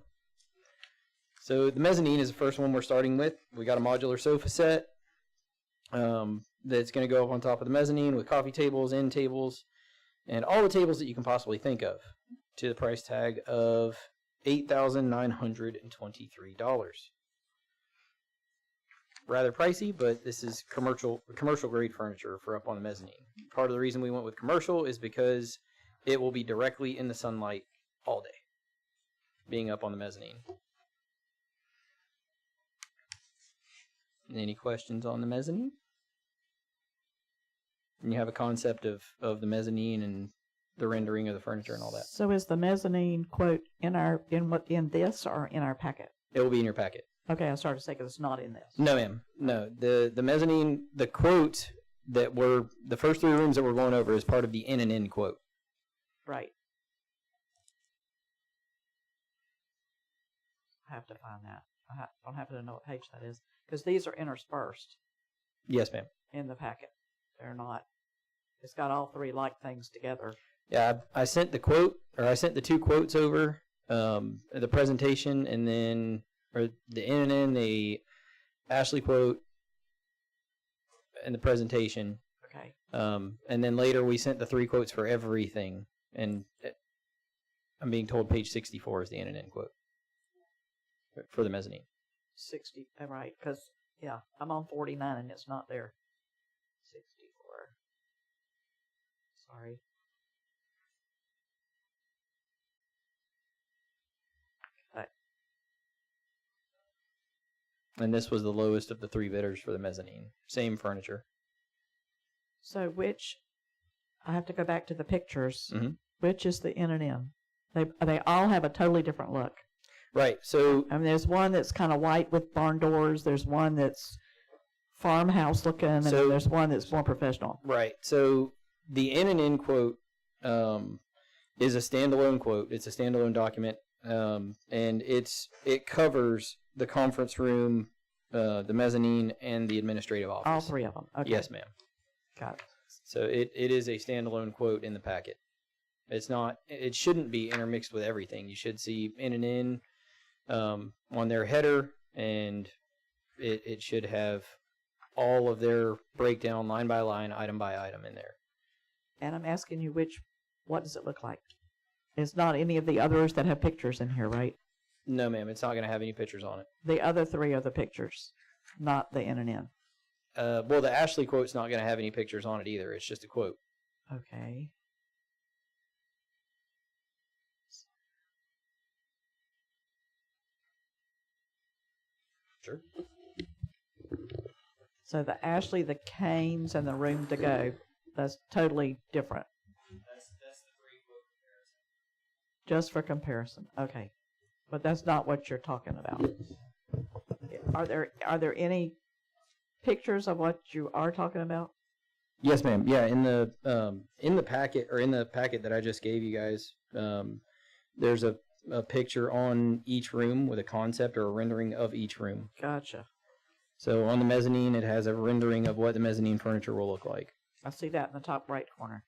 So the mezzanine is the first one we're starting with. We got a modular sofa set that's going to go up on top of the mezzanine with coffee tables, end tables, and all the tables that you can possibly think of, to the price tag of $8,923. Rather pricey, but this is commercial grade furniture for up on the mezzanine. Part of the reason we went with commercial is because it will be directly in the sunlight all day, being up on the mezzanine. Any questions on the mezzanine? And you have a concept of the mezzanine and the rendering of the furniture and all that. So is the mezzanine quote in this or in our packet? It will be in your packet. Okay, I started to say because it's not in this. No, ma'am. No, the mezzanine, the quote that the first 3 rooms that we're going over is part of the N&N quote. Right. I have to find that. I don't happen to know what page that is because these are interspersed. Yes, ma'am. In the packet. They're not. It's got all 3 like things together. Yeah, I sent the 2 quotes over, the presentation, and then the N&N, the Ashley quote, and the presentation. Okay. And then later we sent the 3 quotes for everything. And I'm being told page 64 is the NNN quote for the mezzanine. 60, right, because, yeah, I'm on 49 and it's not there. 64. Sorry. And this was the lowest of the 3 bidders for the mezzanine. Same furniture. So which, I have to go back to the pictures. Mhm. Which is the N and M? They all have a totally different look. Right. So I mean, there's one that's kind of white with barn doors. There's one that's farmhouse looking, and So- then there's one that's more professional. right. So the NNN quote is a standalone quote. It's a standalone document, and it covers the conference room, the mezzanine, and the administrative office. All 3 of them. Okay. Yes, ma'am. Got it. So it is a standalone quote in the packet. It's not. It shouldn't be intermixed with everything. You should see NNN on their header, and it should have all of their breakdown line by line, item by item in there. And I'm asking you what does it look like? It's not any of the others that have pictures in here, right? No, ma'am. It's not going to have any pictures on it. The other 3 are the pictures, not the N and N. Well, the Ashley quote's not going to have any pictures on it either. It's just a quote. Okay. Sure. So the Ashley, the Canes, and the Room to Go, that's totally different. That's the 3 quote comparison. Just for comparison. Okay. But that's not what you're talking about. Are there any pictures of what you are talking about? Yes, ma'am. Yeah, in the packet that I just gave you guys, there's a picture on each room with a concept or a rendering of each room. Gotcha. So on the mezzanine, it has a rendering of what the mezzanine furniture will look like. I see that in the top right corner.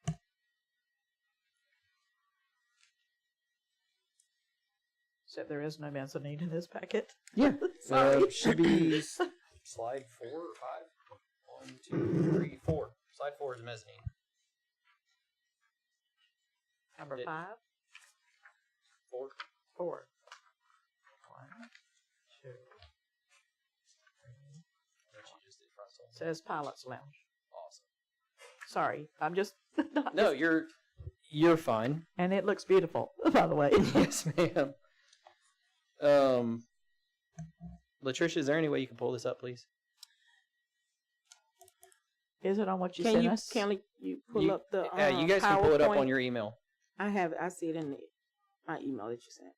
Except there is no mezzanine in this packet. Yeah. Sorry. Should be slide 4 or 5. 1, 2, 3, 4. Slide 4 is the mezzanine. Number It- 5? 4. 4. 1, 2. Says Pilot's Lounge. Awesome. Sorry, I'm just. No, you're fine. And it looks beautiful, by the way. Yes, ma'am. Latricia, is there any way you can pull this up, please? Is it on what you Can sent you us? pull up the you guys can pull it up on PowerPoint? your email. I see it in my email that you sent.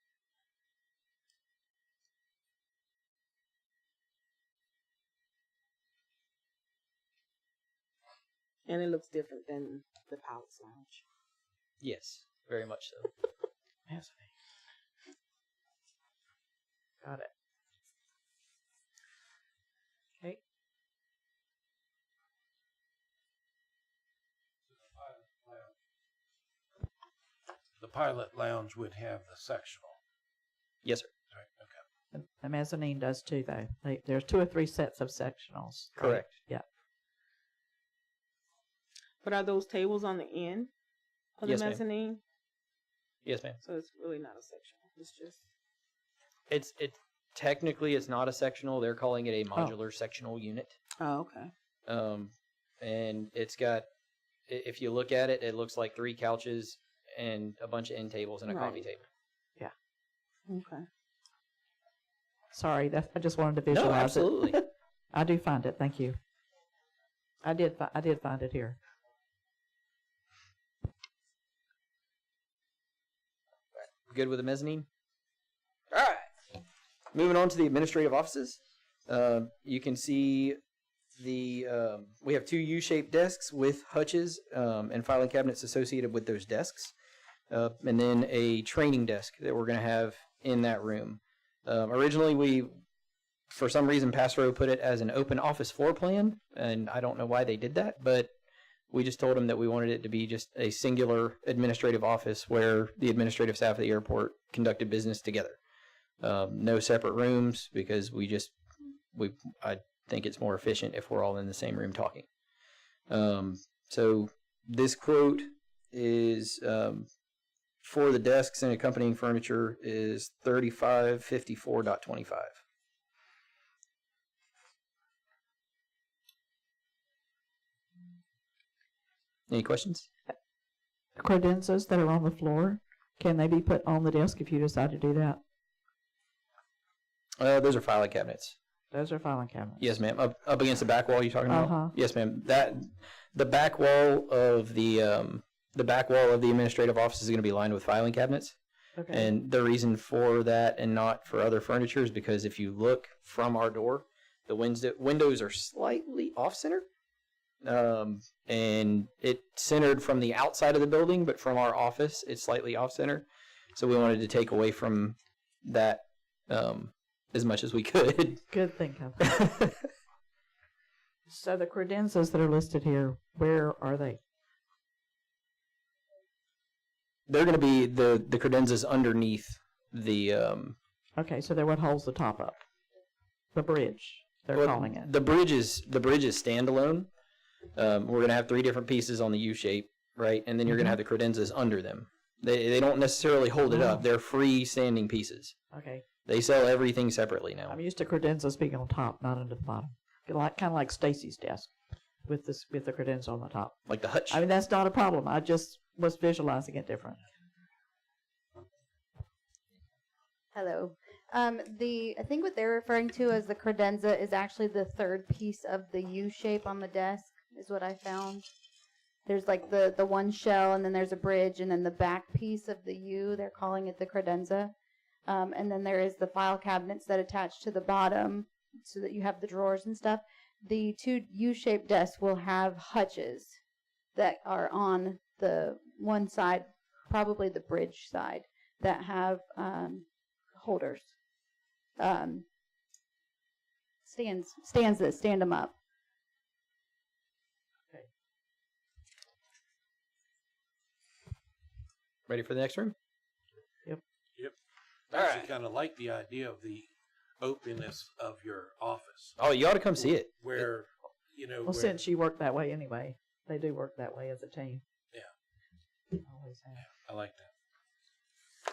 And it looks different than the Pilot's Lounge. Yes, very much so. Mezzanine. Got it. Okay. The Pilot Lounge would have the sectional. Yes, sir. Right, okay. The mezzanine does too, though. There's 2 or 3 sets of sectionals. right? Correct. Yeah. But are those tables on the end of Yes, the ma'am. mezzanine? Yes, ma'am. So it's really not a sectional. It's just Technically it's not a sectional. They're calling it a modular sectional unit. okay. And it's got, if you look at it, it looks like 3 couches and a bunch of end tables and a coffee Right. table. Okay. Sorry, I just wanted to No, visualize absolutely. it. I do find it. Thank you. I did find it here. Good with the mezzanine? All right. Moving on to the administrative offices. You can see we have 2 U-shaped desks with hutches and filing cabinets associated with those desks. And then a training desk that we're going to have in that room. Originally, we, for some reason, Passero put it as an open office floor plan, and I don't know why they did that, but we just told them that we wanted it to be just a singular administrative office where the administrative staff of the airport conducted business together. No separate rooms because I think it's more efficient if we're all in the same room talking. So this quote is for the desks and accompanying furniture is $3554.25. Any questions? Credenzas that are on the floor, can they be put on the desk if you decide to do that? Those are filing cabinets. Those are filing cabinets. Yes, ma'am. Up against the back wall you're talking about? Uh-huh. Yes, ma'am. The back wall of the administrative office is going to be lined with filing cabinets. Okay. And the reason for that and not for other furniture is because if you look from our door, the windows are slightly off center. And it's centered from the outside of the building, but from our office, it's slightly off center. So we wanted to take away from that as much as we could. Good thinking. So the credenzas that are listed here, where are they? They're going to be the credenzas underneath the. Okay, so they're what holds the top up. The bridge, they're calling it. The bridge is standalone. We're going to have 3 different pieces on the U shape, right? And then you're going to have the credenzas under them. They don't necessarily hold it up. They're freestanding pieces. Okay. They sell everything separately now. I'm used to credenzas being on top, not under the bottom. Kind of like Stacy's desk with the credenza on the top. Like the hutch. I mean, that's not a problem. I just was visualizing it different. Hello. I think what they're referring to as the credenza is actually the third piece of the U shape on the desk, is what I found. There's like the one shell, and then there's a bridge, and then the back piece of the U, they're calling it the credenza. And then there is the file cabinets that attach to the bottom so that you have the drawers and stuff. The 2 U-shaped desks will have hutches that are on the one side, probably the bridge side, that have holders. Stands that stand them up. Ready for the next room? Yep. I actually kind of like the idea of the openness of your office. Oh, you ought to come see it. Where, Well, since you work that way anyway, they do work that way as a team. Yeah. Always have. I like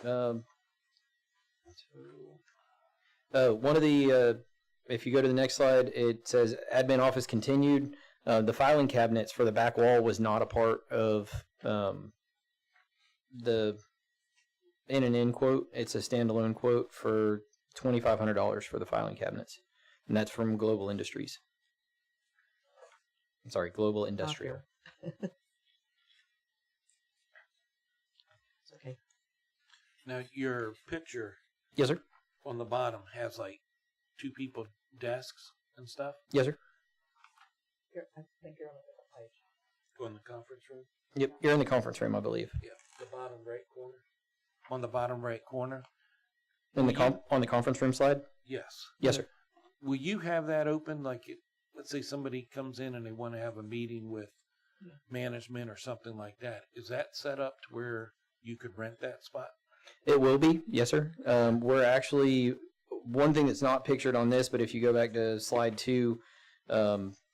that. One of the, if you go to the next slide, it says admin office continued. The filing cabinets for the back wall was not a part of the in and in quote. It's a standalone quote for $2,500 for the filing cabinets, and that's from Global Industries. I'm sorry, Global Industrial. It's okay. Now, your picture Yes, sir. on the bottom has like 2 people desks and stuff. Yes, sir. I think you're on a different page. Go in the conference room. Yep, you're in the conference room, I believe. Yeah, the bottom right corner. On the bottom right corner. In the on the conference room slide. Yes. Yes, sir. Will you have that open? Like, let's say somebody comes in and they want to have a meeting with management or something like that. Is that set up to where you could rent that spot? It will be, yes, sir. We're actually, one thing that's not pictured on this, but if you go back to slide 2,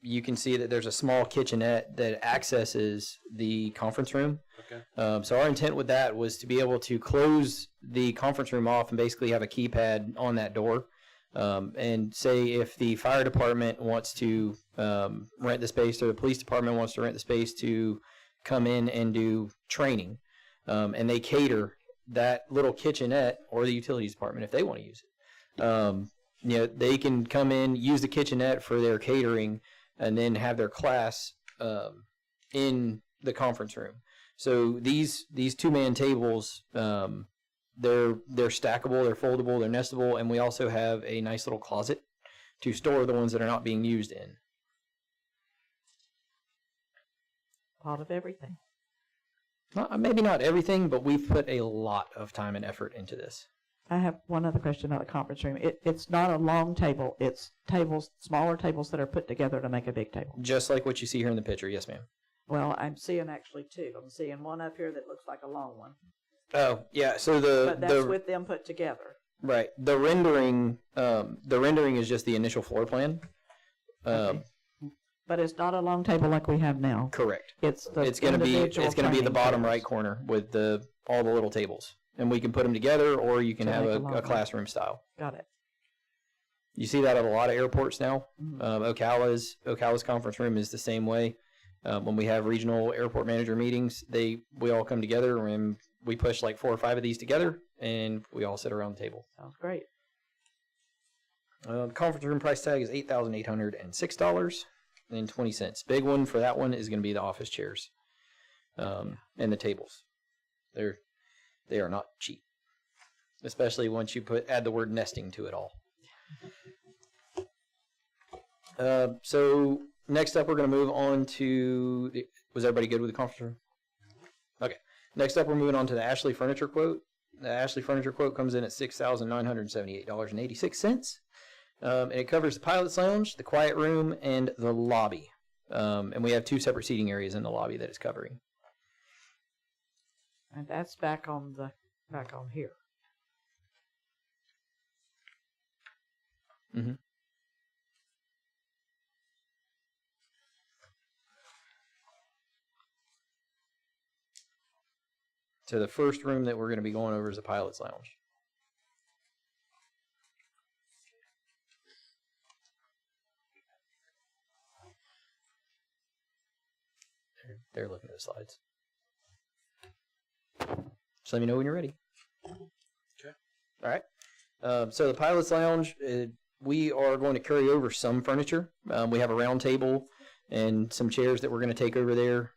you can see that there's a small kitchenette that accesses the conference room. Okay. So our intent with that was to be able to close the conference room off and basically have a keypad on that door. And say if the fire department wants to rent the space, or the police department wants to rent the space to come in and do training, and they cater that little kitchenette, or the utilities department if they want to use it. They can come in, use the kitchenette for their catering, and then have their class in the conference room. So these 2-man tables, they're stackable, they're foldable, they're nestable, and we also have a nice little closet to store the ones that are not being used in. Part of everything. Maybe not everything, but we've put a lot of time and effort into this. I have one other question about the conference room. It's not a long table. It's tables, smaller tables that are put together to make a big table. Just like what you see here in the picture, yes, ma'am. Well, I'm seeing actually 2. I'm seeing one up here that looks like a long one. Oh, yeah. So But that's with them put together. Right. The rendering is just the initial floor plan. Okay. But it's not a long table like we have now. Correct. It's the It's gonna be individual the training bottom tables. right corner with all the little tables, and we can put them together, or you can To have make a a long one. classroom style. Got it. You see that at a lot of airports now. Mhm. Ocala's conference room is the same way. When we have regional airport manager meetings, we all come together and we push like 4 or 5 of these together, and we all sit around the table. Sounds great. The conference room price tag is $8,806.20. Big one for that one is going to be the office chairs, and the tables. They are not cheap, especially once you add the word nesting to it all. So next up, we're going to move on to. Was everybody good with the conference room? Okay. Next up, we're moving on to the Ashley Furniture quote. The Ashley Furniture quote comes in at $6,978.86. And it covers the pilot's lounge, the quiet room, and the lobby. And we have 2 separate seating areas in the lobby that it's covering. And that's back on here. Mm-hmm. So the first room that we're going to be going over is the pilot's lounge. They're looking at the slides. Just let me know when you're ready. Okay. All right. So the pilot's lounge, we are going to carry over some furniture. We have a round table and some chairs that we're going to take over there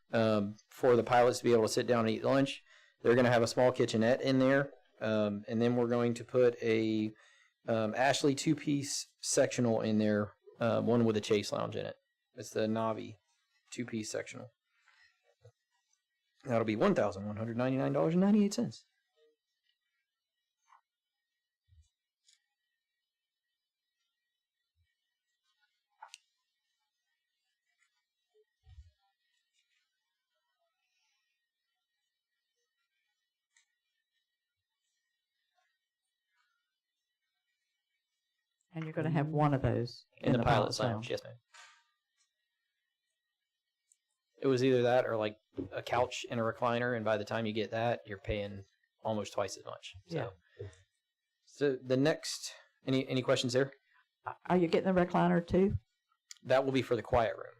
for the pilots to be able to sit down and eat lunch. They're going to have a small kitchenette in there, and then we're going to put a Ashley 2-piece sectional in there, one with a chase lounge in it. It's the Navi 2-piece sectional. That'll be $1,199.98. And you're going to have one of those In the pilot's lounge, yes, ma'am. It was either that or like a couch and a recliner, and by the time you get that, you're paying almost twice as much. So the next, any questions there? Are you getting the recliner too? That will be for the quiet room.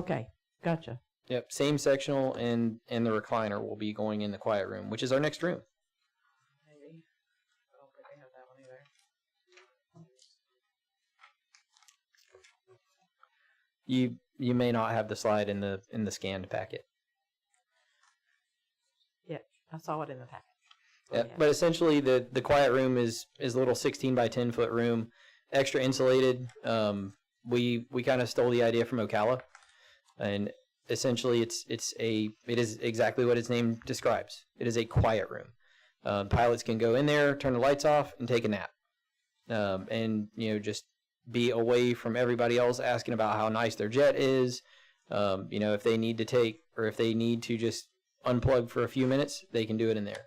Okay, gotcha. Yep, same sectional, and the recliner will be going in the quiet room, which is our next room. Maybe. I don't think they have that one either. You may not have the slide in the scanned packet. Yeah, I saw it in the packet. Yeah, but essentially the quiet room is a little 16 by 10 foot room, extra insulated. We kind of stole the idea from Ocala, and essentially it is exactly what its name describes. It is a quiet room. Pilots can go in there, turn the lights off, and take a nap, and just be away from everybody else asking about how nice their jet is. If they need to just unplug for a few minutes, they can do it in there.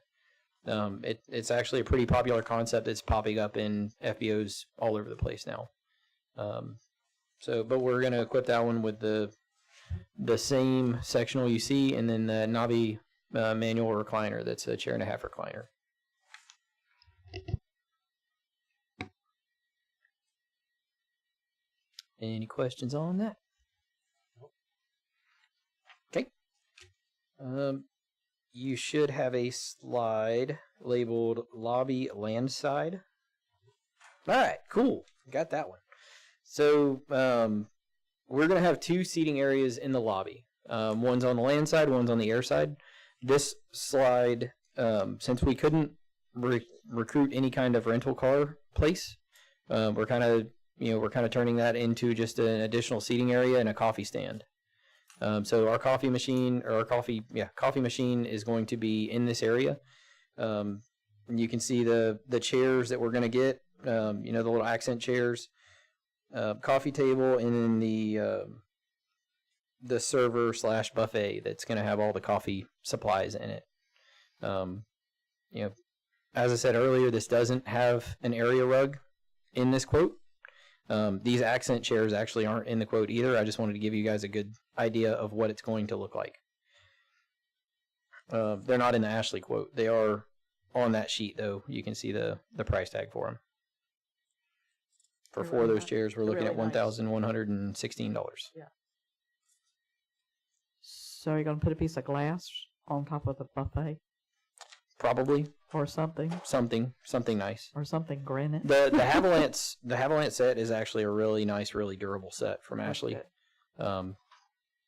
It's actually a pretty popular concept that's popping up in FBOs all over the place now. But we're going to equip that one with the same sectional you see, and then the Navi manual recliner that's a 1.5-chair recliner. Any questions on that? Okay. You should have a slide labeled Lobby Landside. All right, cool. Got that one. So we're going to have 2 seating areas in the lobby. One's on the land side, one's on the air side. This slide, since we couldn't recruit any kind of rental car place, we're kind of turning that into just an additional seating area and a coffee stand. So our coffee machine is going to be in this area. You can see the chairs that we're going to get, the little accent chairs, coffee table, and then the server / buffet that's going to have all the coffee supplies in it. As I said earlier, this doesn't have an area rug in this quote. These accent chairs actually aren't in the quote either. I just wanted to give you guys a good idea of what it's going to look like. They're not in the Ashley quote. They are on that sheet, though. You can see the price tag for them. For 4 of those chairs, we're looking at $1,116. Yeah. So you're gonna put a piece of glass on top of the buffet, Probably or something, something nice. or something granite. The Haviland set is actually a really nice, really durable set from Ashley. Good.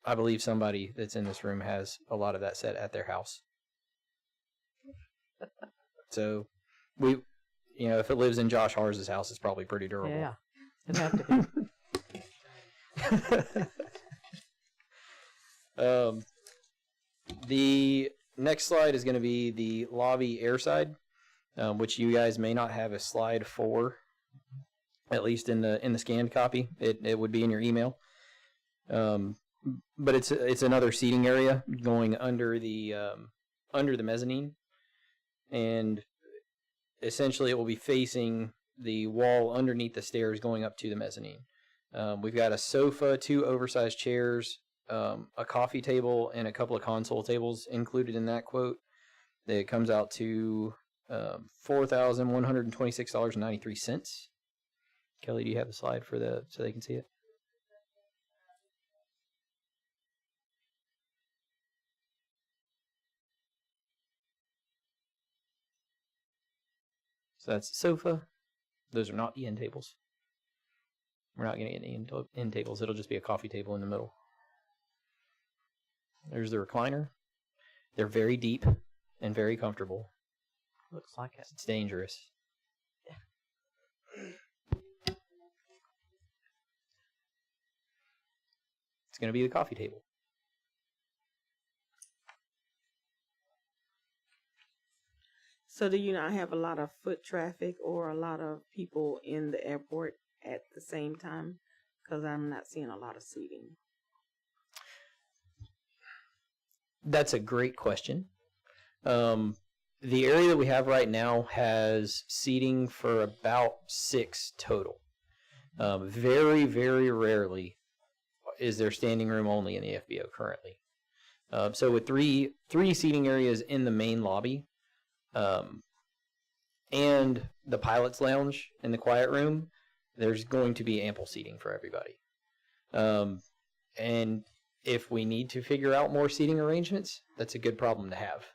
I believe somebody that's in this room has a lot of that set at their house. So if it lives in Josh Hars's house, it's probably pretty durable. Yeah, it'd have to be. The next slide is going to be the lobby airside, which you guys may not have a slide for, at least in the scanned copy. It would be in your email. But it's another seating area going under the mezzanine, and essentially it will be facing the wall underneath the stairs going up to the mezzanine. We've got a sofa, 2 oversized chairs, a coffee table, and a couple of console tables included in that quote. It comes out to $4,126.93. Kelly, do you have the slide for so they can see it? So that's the sofa. Those are not the end tables. We're not going to get any end tables. It'll just be a coffee table in the middle. There's the recliner. They're very deep and very comfortable. Looks like it. It's dangerous. It's going to be the coffee table. So do you not have a lot of foot traffic or a lot of people in the airport at the same time? Because I'm not seeing a lot of seating. That's a great question. The area that we have right now has seating for about 6 total. Very, very rarely is there standing room only in the FBO currently. So with three seating areas in the main lobby, and the pilot's lounge and the quiet room, there's going to be ample seating for everybody. And if we need to figure out more seating arrangements, that's a good problem to have.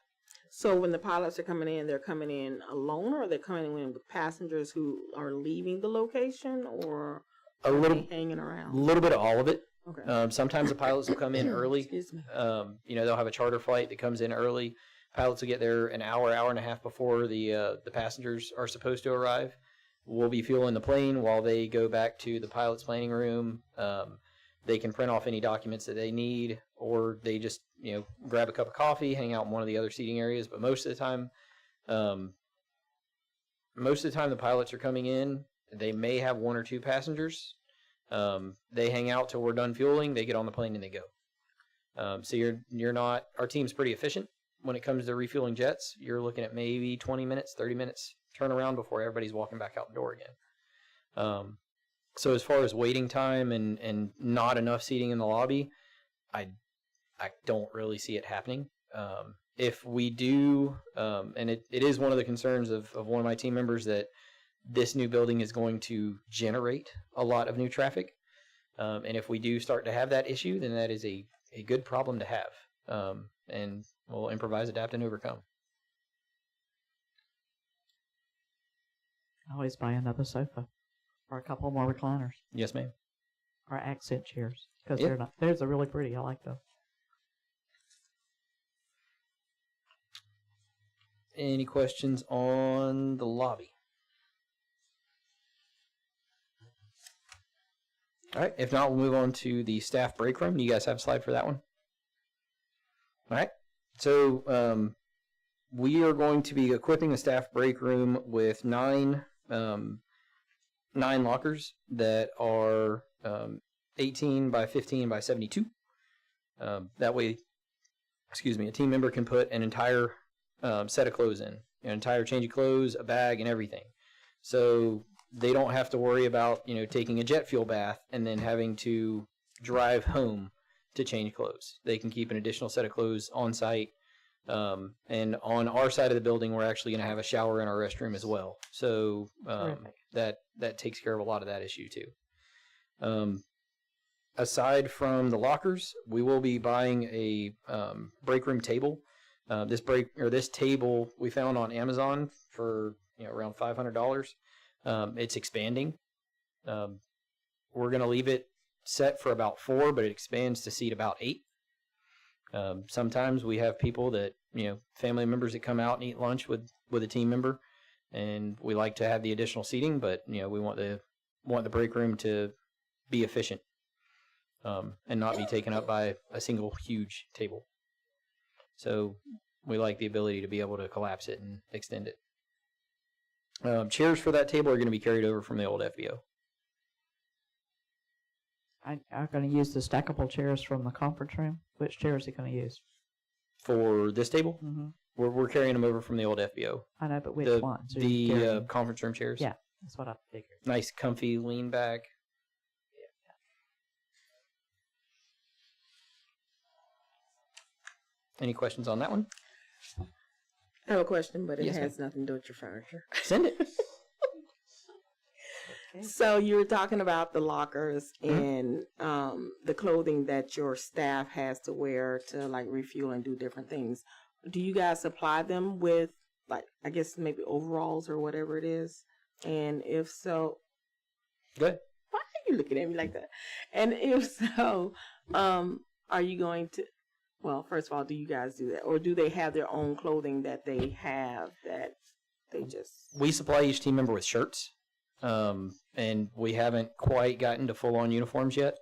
So when the pilots are coming in, they're coming in alone, or they're coming in with passengers who are leaving the location, or A little hanging around? A little bit of all of it. Okay. Sometimes the pilots will come in early. Excuse me. They'll have a charter flight that comes in early. Pilots will get there an hour and a half before the passengers are supposed to arrive. We'll be fueling the plane while they go back to the pilot's planning room. They can print off any documents that they need, or they just grab a cup of coffee, hang out in one of the other seating areas. But most of the time the pilots are coming in. They may have 1 or 2 passengers. They hang out till we're done fueling. They get on the plane and they go. So you're not. Our team's pretty efficient when it comes to refueling jets. You're looking at maybe 20 minutes, 30 minutes turnaround before everybody's walking back out the door again. So as far as waiting time and not enough seating in the lobby, I don't really see it happening. If we do, and it is one of the concerns of one of my team members, that this new building is going to generate a lot of new traffic. And if we do start to have that issue, then that is a good problem to have. And we'll improvise, adapt, and overcome. Always buy another sofa or a couple more recliners Yes, ma'am. or accent chairs because Yep. they're not. Theirs are really pretty. I like them. Any questions on the lobby? All right. If not, we'll move on to the staff break room. Do you guys have a slide for that one? All right. So we are going to be equipping the staff break room with 9 lockers that are 18 by 15 by 72. That way, a team member can put an entire set of clothes in, an entire change of clothes, a bag, and everything. So they don't have to worry about, taking a jet fuel bath and then having to drive home to change clothes. They can keep an additional set of clothes on site. And on our side of the building, we're actually going to have a shower in our restroom as well. So that takes care of a lot of that issue too. Aside from the lockers, we will be buying a break room table. This table we found on Amazon for around $500. It's expanding. We're going to leave it set for about 4, but it expands to seat about 8. Sometimes we have people that, family members that come out and eat lunch with a team member, and we like to have the additional seating, but, we want the break room to be efficient, and not be taken up by a single huge table. So we like the ability to be able to collapse it and extend it. Chairs for that table are going to be carried over from the old FBO. I'm going to use the stackable chairs from the conference room. Which chairs are you going to use? For this table, Mm-hmm. we're carrying them over from the old FBO. I know, but which The, ones? Are the you carrying? conference room chairs. Yeah, that's what I figured. Nice, comfy, lean back. Any questions on that one? I have a question, but it Yes, has nothing to do with your furniture. Send it. So you were talking about the lockers and the clothing that your staff has to wear to like refuel and do different things. Do you guys supply them with like, I guess maybe overalls or whatever it is? And if so, Good. why are you looking at me like that? And if so, are you going to? Well, first of all, do you guys do that, or do they have their own clothing that they have that they just? We supply each team member with shirts, and we haven't quite gotten to full-on uniforms yet.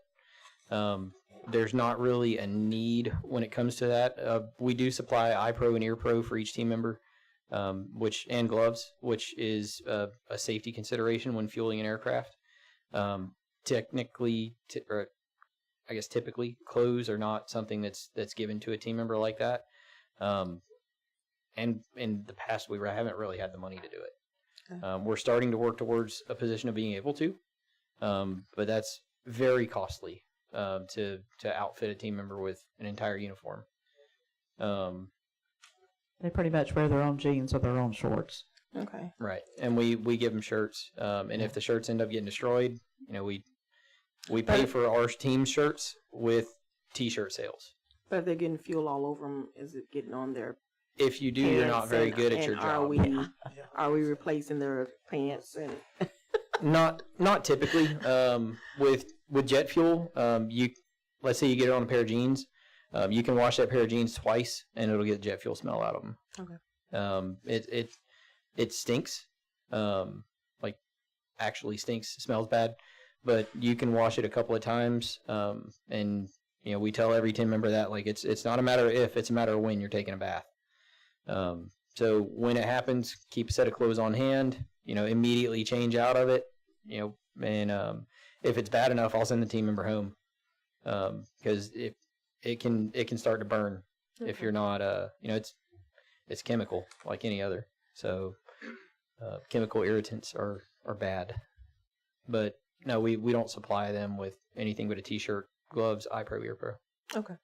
There's not really a need when it comes to that. We do supply eye pro and ear pro for each team member, and gloves, which is a safety consideration when fueling an aircraft. Typically, clothes are not something that's given to a team member like that. And in the past, we haven't really had the money to do it. Okay. We're starting to work towards a position of being able to, but that's very costly to outfit a team member with an entire uniform. They pretty much wear their own jeans or their own shorts. Okay. Right, and we give them shirts, and if the shirts end up getting destroyed, we pay for our team shirts with T-shirt sales. But if they're getting fuel all over them, is it getting on their? If you do, you're not pants very and- good at and your Are job. we replacing their pants and? Not typically. With jet fuel, let's say you get it on a pair of jeans, you can wash that pair of jeans twice, and it'll get jet fuel smell out of them. Okay. It stinks, like actually stinks, smells bad, but you can wash it a couple of times, and we tell every team member that like it's not a matter of if, it's a matter of when you're taking a bath. So when it happens, keep a set of clothes on hand, immediately change out of it, and if it's bad enough, I'll send the team member home, because it can start to burn if you're not, it's chemical like any other. So chemical irritants are bad, but no, we don't supply them with anything but a T-shirt, gloves, eye pro, ear pro. Okay.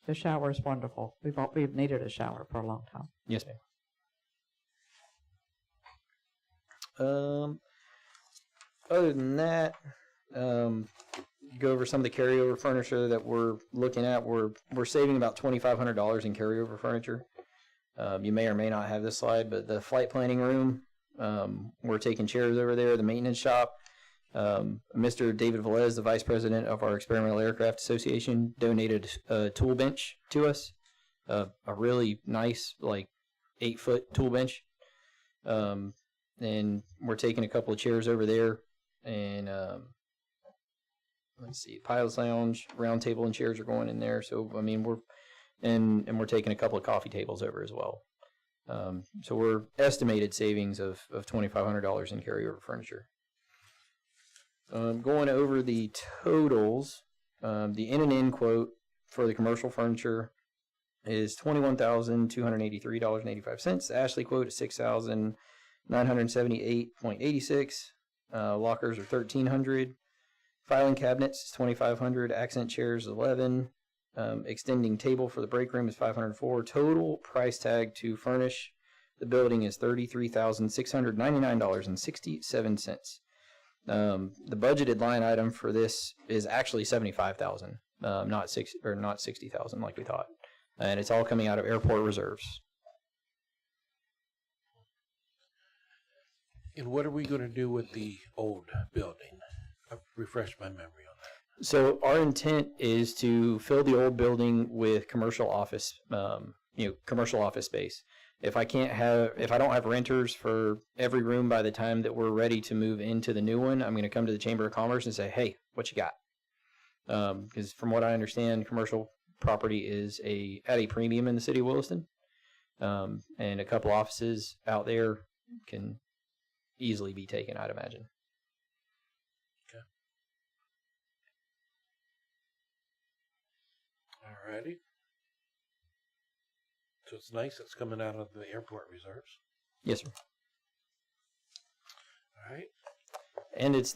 The shower is wonderful. We've needed a shower for a long time. Yes, ma'am. Other than that, go over some of the carryover furniture that we're looking at. We're saving about $2,500 in carryover furniture. You may or may not have this slide, but the flight planning room, we're taking chairs over there. The maintenance shop, Mr. David Velez, the vice president of our Experimental Aircraft Association, donated a tool bench to us, a really nice, like 8-foot tool bench. And we're taking a couple of chairs over there, and let's see, pilot's lounge, round table, and chairs are going in there. So I mean, we're taking a couple of coffee tables over as well. So we're estimated savings of $2,500 in carryover furniture. Going over the totals, the in and in quote for the commercial furniture is $21,283.85. The Ashley quote is $978.86. Lockers are $1,300. Filing cabinets is $2,500. Accent chairs $11. Extending table for the break room is $504. Total price tag to furnish the building is $33,699.67. The budgeted line item for this is actually $75,000, not $60,000 like we thought, and it's all coming out of airport reserves. And what are we going to do with the old building? Refresh my memory on that. So our intent is to fill the old building with commercial office, commercial office space. If I don't have renters for every room by the time that we're ready to move into the new one, I'm going to come to the Chamber of Commerce and say, hey, what you got? Because from what I understand, commercial property is at a premium in the city of Williston. And a couple offices out there can easily be taken, I'd imagine. Okay. Alrighty. So it's nice it's coming out of the airport reserves. Yes, sir. All right. And it's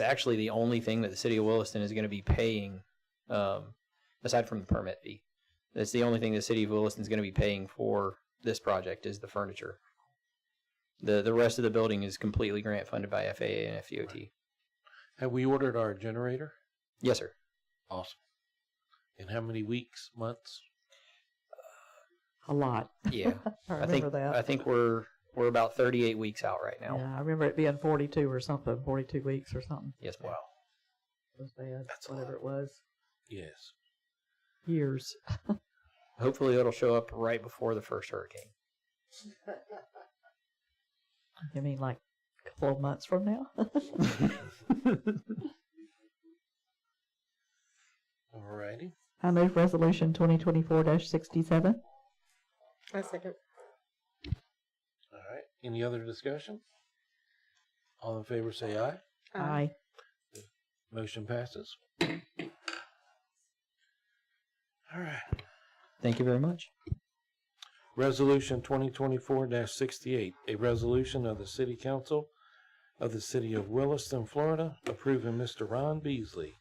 actually the only thing that the city of Williston is going to be paying, aside from the permit fee. That's the only thing the city of Williston is going to be paying for this project is the furniture. The rest of the building is completely grant funded by FAA and FDOT. Right. Have we ordered our generator? Yes, sir. Awesome. In how many weeks, months? A lot. Yeah. I remember that. I think we're about 38 weeks out right now. Yeah, I remember it being 42 or something, 42 weeks or something. Yes, ma'am. Wow. It was bad. That's whatever it was. Yes. Years. Hopefully it'll show up right before the first hurricane. You mean like a couple of months from now? Alrighty. I move resolution 2024-67. I second. All right. Any other discussion? All in favor say aye. Aye. Motion passes. All right. Thank you very much. Resolution 2024-68, a resolution of the City Council of the City of Williston, Florida, approving Mr. Ron Beasley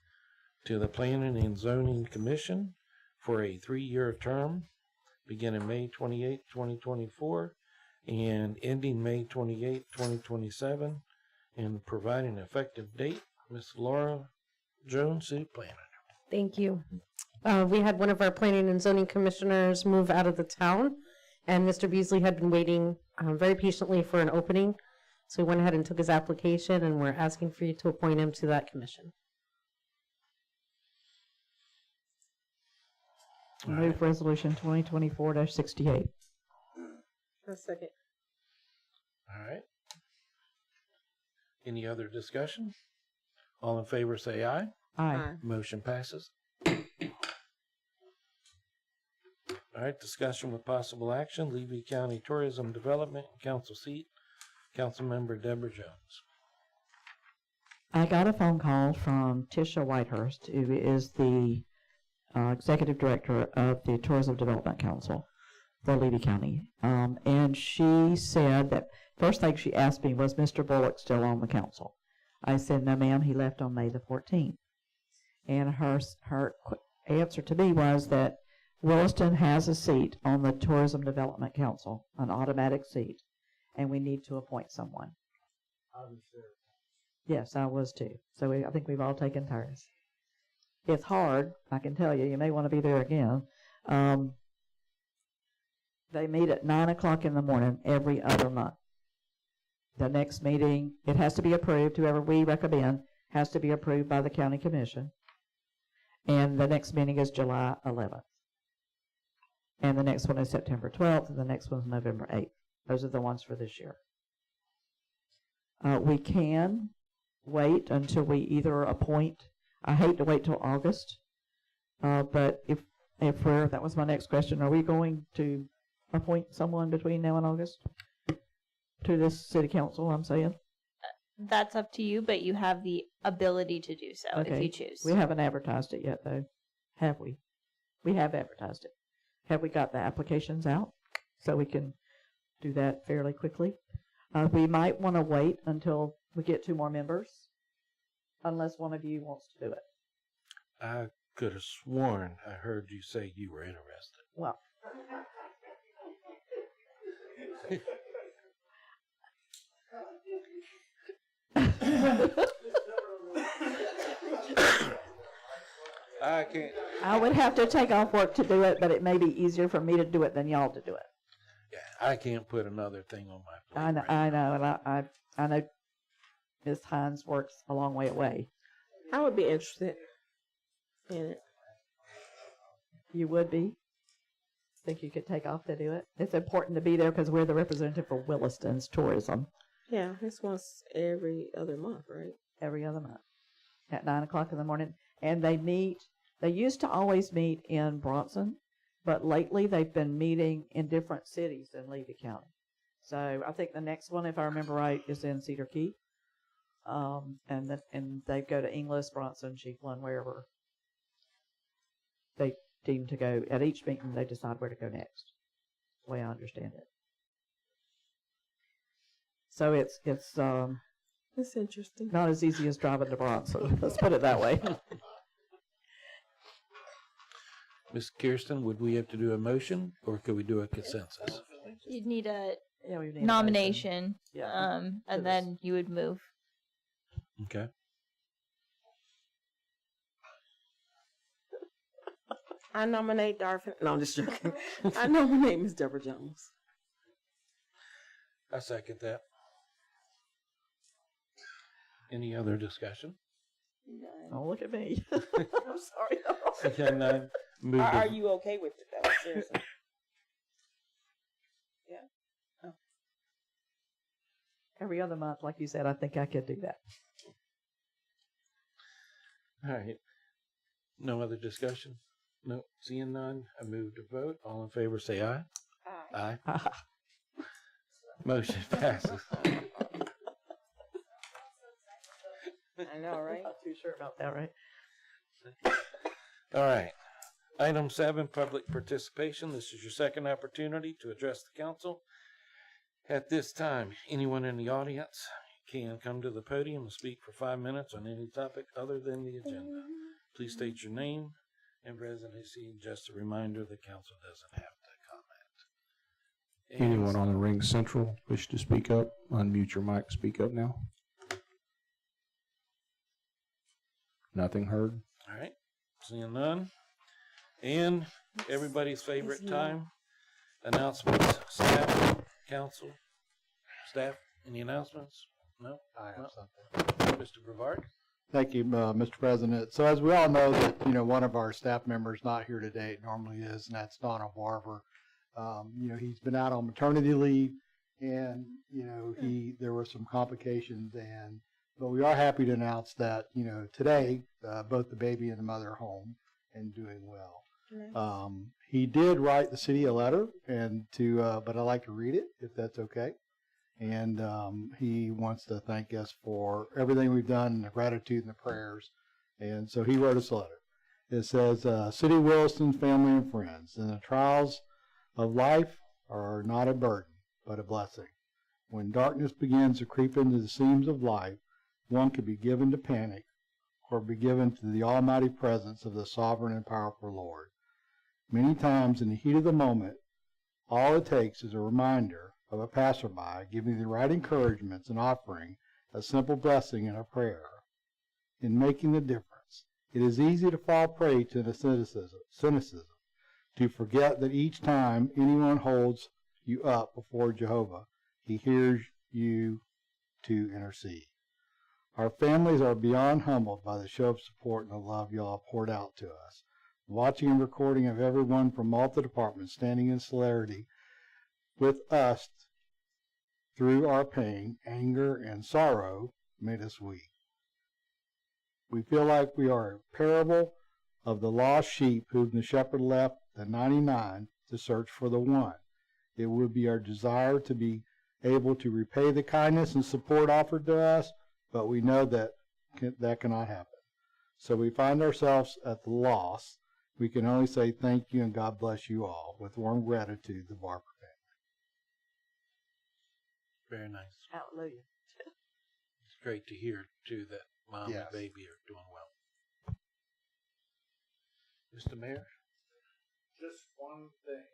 to the Planning and Zoning Commission for a 3-year term beginning May 28, 2024 and ending May 28, 2027, and providing an effective date. Ms. Laura Jones, City Planner. Thank you. We had one of our planning and zoning commissioners move out of the town, and Mr. Beasley had been waiting very patiently for an opening. So we went ahead and took his application, and we're asking for you to appoint him to that commission. Move resolution 2024-68. A second. All right. Any other discussion? All in favor say aye. Aye. Motion passes. All right, discussion with possible action, Levy County Tourism Development Council seat, Councilmember Deborah Jones. I got a phone call from Tisha Whitehurst, who is the executive director of the Tourism Development Council for Levy County. And she said that first thing she asked me was, Mr. Bullock still on the council? I said, no, ma'am, he left on May the 14th. And her answer to me was that Williston has a seat on the Tourism Development Council, an automatic seat, and we need to appoint someone. Yes, I was too. So I think we've all taken turns. It's hard, I can tell you. You may want to be there again. They meet at 9 o'clock in the morning every other month. The next meeting, it has to be approved. Whoever we recommend has to be approved by the county commission. And the next meeting is July 11th. And the next one is September 12th, and the next one is November 8th. Those are the ones for this year. We can wait until we either appoint. I hate to wait till August, but if that was my next question, are we going to appoint someone between now and August to this city council? I'm saying. That's up to you, but you have the ability to do so if you choose. We haven't advertised it yet, though, have we? We have advertised it. Have we got the applications out so we can do that fairly quickly? We might want to wait until we get 2 more members, unless one of you wants to do it. I could have sworn I heard you say you were interested. Well, I can't. I would have to take off work to do it, but it may be easier for me to do it than y'all to do it. Yeah, I can't put another thing on my plate. I know, right I know, and I know Ms. Hines works a long way away. I would be interested in it. You would be? Think you could take off to do it? It's important to be there because we're the representative for Williston's tourism. Yeah, it's once every other month, right? Every other month at 9 o'clock in the morning. And they used to always meet in Bronson, but lately they've been meeting in different cities in Levy County. So I think the next one, if I remember right, is in Cedar Key. And they go to Inglis, Bronson, Chiefland, wherever they deem to go. At each meeting, they decide where to go next. The way I understand it. So it's That's interesting. not as easy as driving to Bronson. Let's put it that way. Miss Kirsten, would we have to do a motion or could we do a consensus? You'd need a Yeah, we need a nomination, Yeah. and then you would move. Okay. I nominate Darvin. No, I'm just joking. I nominate Ms. Deborah Jones. I second that. Any other discussion? Oh, look at me. I'm sorry. Can I move Are to- you okay with it, though? Seriously. Yeah. Every other month, like you said, I think I could do that. All right. No other discussion? No. Seeing none, I move to vote. All in favor, say aye. Aye. Motion passes. I know, right? Not too sure about that, right? All right. Item 7, public participation. This is your second opportunity to address the council. At this time, anyone in the audience can come to the podium and speak for 5 minutes on any topic other than the agenda. Please state your name and residency. Just a reminder, the council doesn't have to comment. Anyone on the Ring Central wish to speak up? Unmute your mic, speak up now. Nothing heard? All right. Seeing none. And everybody's favorite time, announcements, staff, council, staff, any announcements? No? I have No. something. Mr. Brevard? Thank you, Mr. President. So as we all know that, one of our staff members not here today, it normally is, and that's Donna Barber. He's been out on maternity leave and, there were some complications but we are happy to announce that, today, both the baby and the mother are home and doing well. He did write the city a letter but I'd like to read it if that's okay. And he wants to thank us for everything we've done, the gratitude and the prayers. And so he wrote us a letter. It says, City of Williston, family and friends, and the trials of life are not a burden, but a blessing. When darkness begins to creep into the seams of life, one could be given to panic or be given to the almighty presence of the sovereign and powerful Lord. Many times in the heat of the moment, all it takes is a reminder of a passerby giving the right encouragements and offering a simple blessing and a prayer. In making the difference, it is easy to fall prey to the cynicism, to forget that each time anyone holds you up before Jehovah, he hears you to intercede. Our families are beyond humbled by the show of support and the love you all poured out to us. Watching and recording of everyone from all the departments standing in solidarity with us through our pain, anger, and sorrow made us weak. We feel like we are a parable of the lost sheep whom the shepherd left the 99 to search for the one. It would be our desire to be able to repay the kindness and support offered to us, but we know that that cannot happen. So we find ourselves at the loss. We can only say thank you and God bless you all. With warm gratitude, the Barber Very nice. Hallelujah. It's great to hear too that mom Yes. and baby are doing well. Mr. Mayor? Just one thing.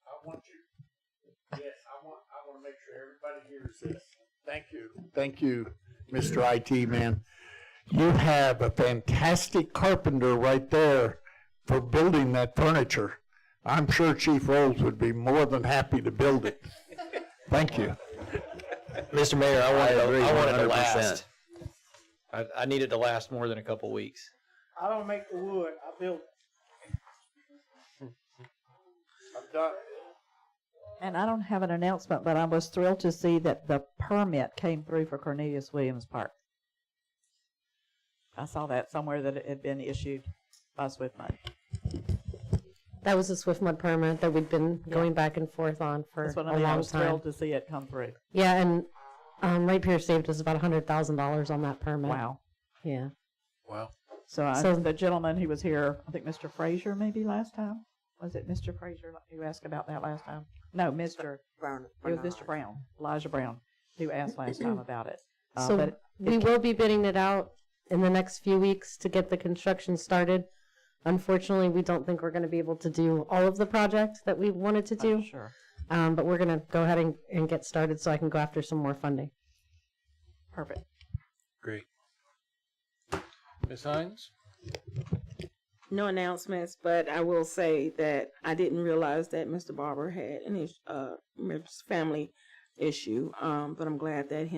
I want you. Yes, I want to make sure everybody hears this. Thank you. Thank you, Mr. IT man. You have a fantastic carpenter right there for building that furniture. I'm sure Chief Rose would be more than happy to build it. Thank you. Mr. Mayor, I wanted to 100%. last. I need it to last more than a couple weeks. I don't make the wood. I build it. I'm done. And I don't have an announcement, but I was thrilled to see that the permit came through for Cornelius Williams Park. I saw that somewhere that it had been issued by SwiftMud. That was a SwiftMud permit that we'd been going back and forth on for That's what a I mean. I long was time. thrilled to see it come through. Yeah, and Rapier saved us about $100,000 on that permit. Wow. Yeah. Wow. So the gentleman who was here, I think Mr. Frazier maybe last time. Was it Mr. Frazier who asked about that last time? No, Mr. Brown. It was Mr. Brown, Elijah Brown, who asked last time about it. So but we will be bidding it out in the next few weeks to get the construction started. Unfortunately, we don't think we're going to be able to do all of the project that we wanted to do. Sure. But we're going to go ahead and get started so I can go after some more funding. Perfect. Great. Ms. Hines? No announcements, but I will say that I didn't realize that Mr. Barber had an family issue. But I'm glad that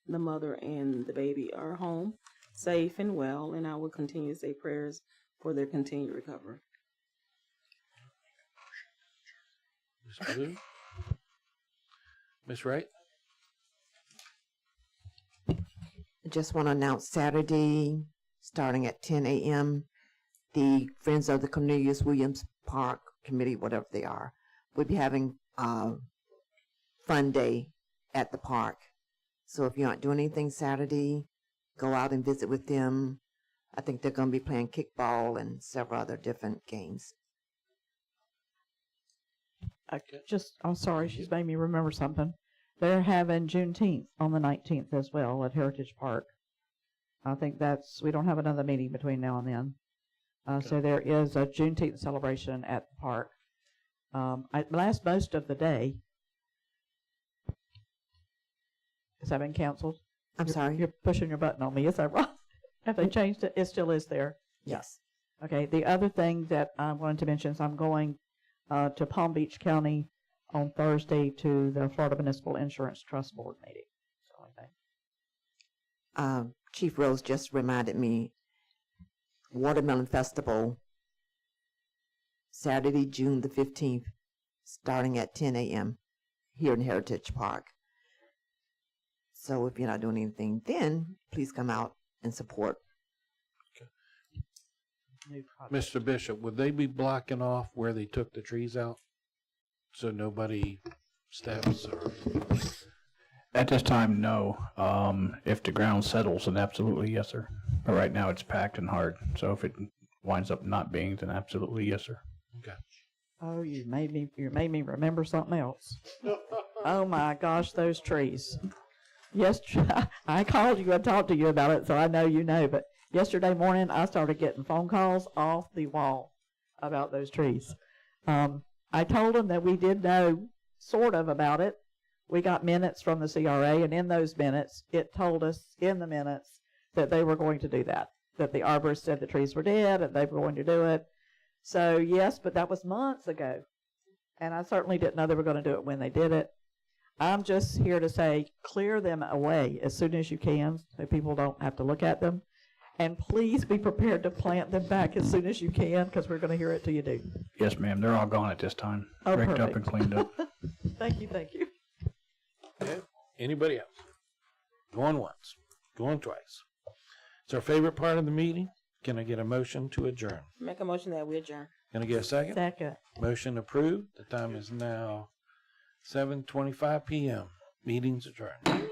the mother and the baby are home, safe and well, and I will continue to say prayers for their continued recovery. Ms. Blue? Ms. Wright? I just want to announce Saturday, starting at 10 a.m., the Friends of the Cornelius Williams Park Committee, whatever they are, will be having a fun day at the park. So if you're not doing anything Saturday, go out and visit with them. I think they're going to be playing kickball and several other different games. I'm sorry, she's made me remember something. They're having Juneteenth on the 19th as well at Heritage Park. I think we don't have another meeting between now and then. So there is a Juneteenth celebration at the park. It lasts most of the day. Has that been canceled? I'm sorry? You're pushing your button on me. Is that right? Have they changed it? It still is there? Yes. Okay. The other thing that I wanted to mention is I'm going to Palm Beach County on Thursday to the Florida Municipal Insurance Trust Board meeting. Chief Rose just reminded me, Watermelon Festival, Saturday, June the 15th, starting at 10 a.m. here in Heritage Park. So if you're not doing anything then, please come out and support. Mr. Bishop, would they be blocking off where they took the trees out so nobody steps or? At this time, no. If the ground settles, then absolutely yes, sir. But right now it's packed and hard. So if it winds up not being, then absolutely yes, sir. Okay. Oh, you made me remember something else. Oh my gosh, those trees. Yes, I called you and talked to you about it, so I know you know. But yesterday morning, I started getting phone calls off the wall about those trees. I told them that we did know sort of about it. We got minutes from the CRA, and in those minutes, it told us in the minutes that they were going to do that the arborist said the trees were dead and they were going to do it. So, yes, but that was months ago. And I certainly didn't know they were going to do it when they did it. I'm just here to say, clear them away as soon as you can so people don't have to look at them. And please be prepared to plant them back as soon as you can, because we're going to hear it till you do. Yes, ma'am. They're all gone at this time. Oh, Raked up perfect. and cleaned up. Thank you, thank you. Okay. Anybody else? Going once, going twice. It's our favorite part of the meeting. Can I get a motion to adjourn? Make a motion that we adjourn. Can I get a second? Second. Motion approved. The time is now 7:25 p.m. Meeting's adjourned.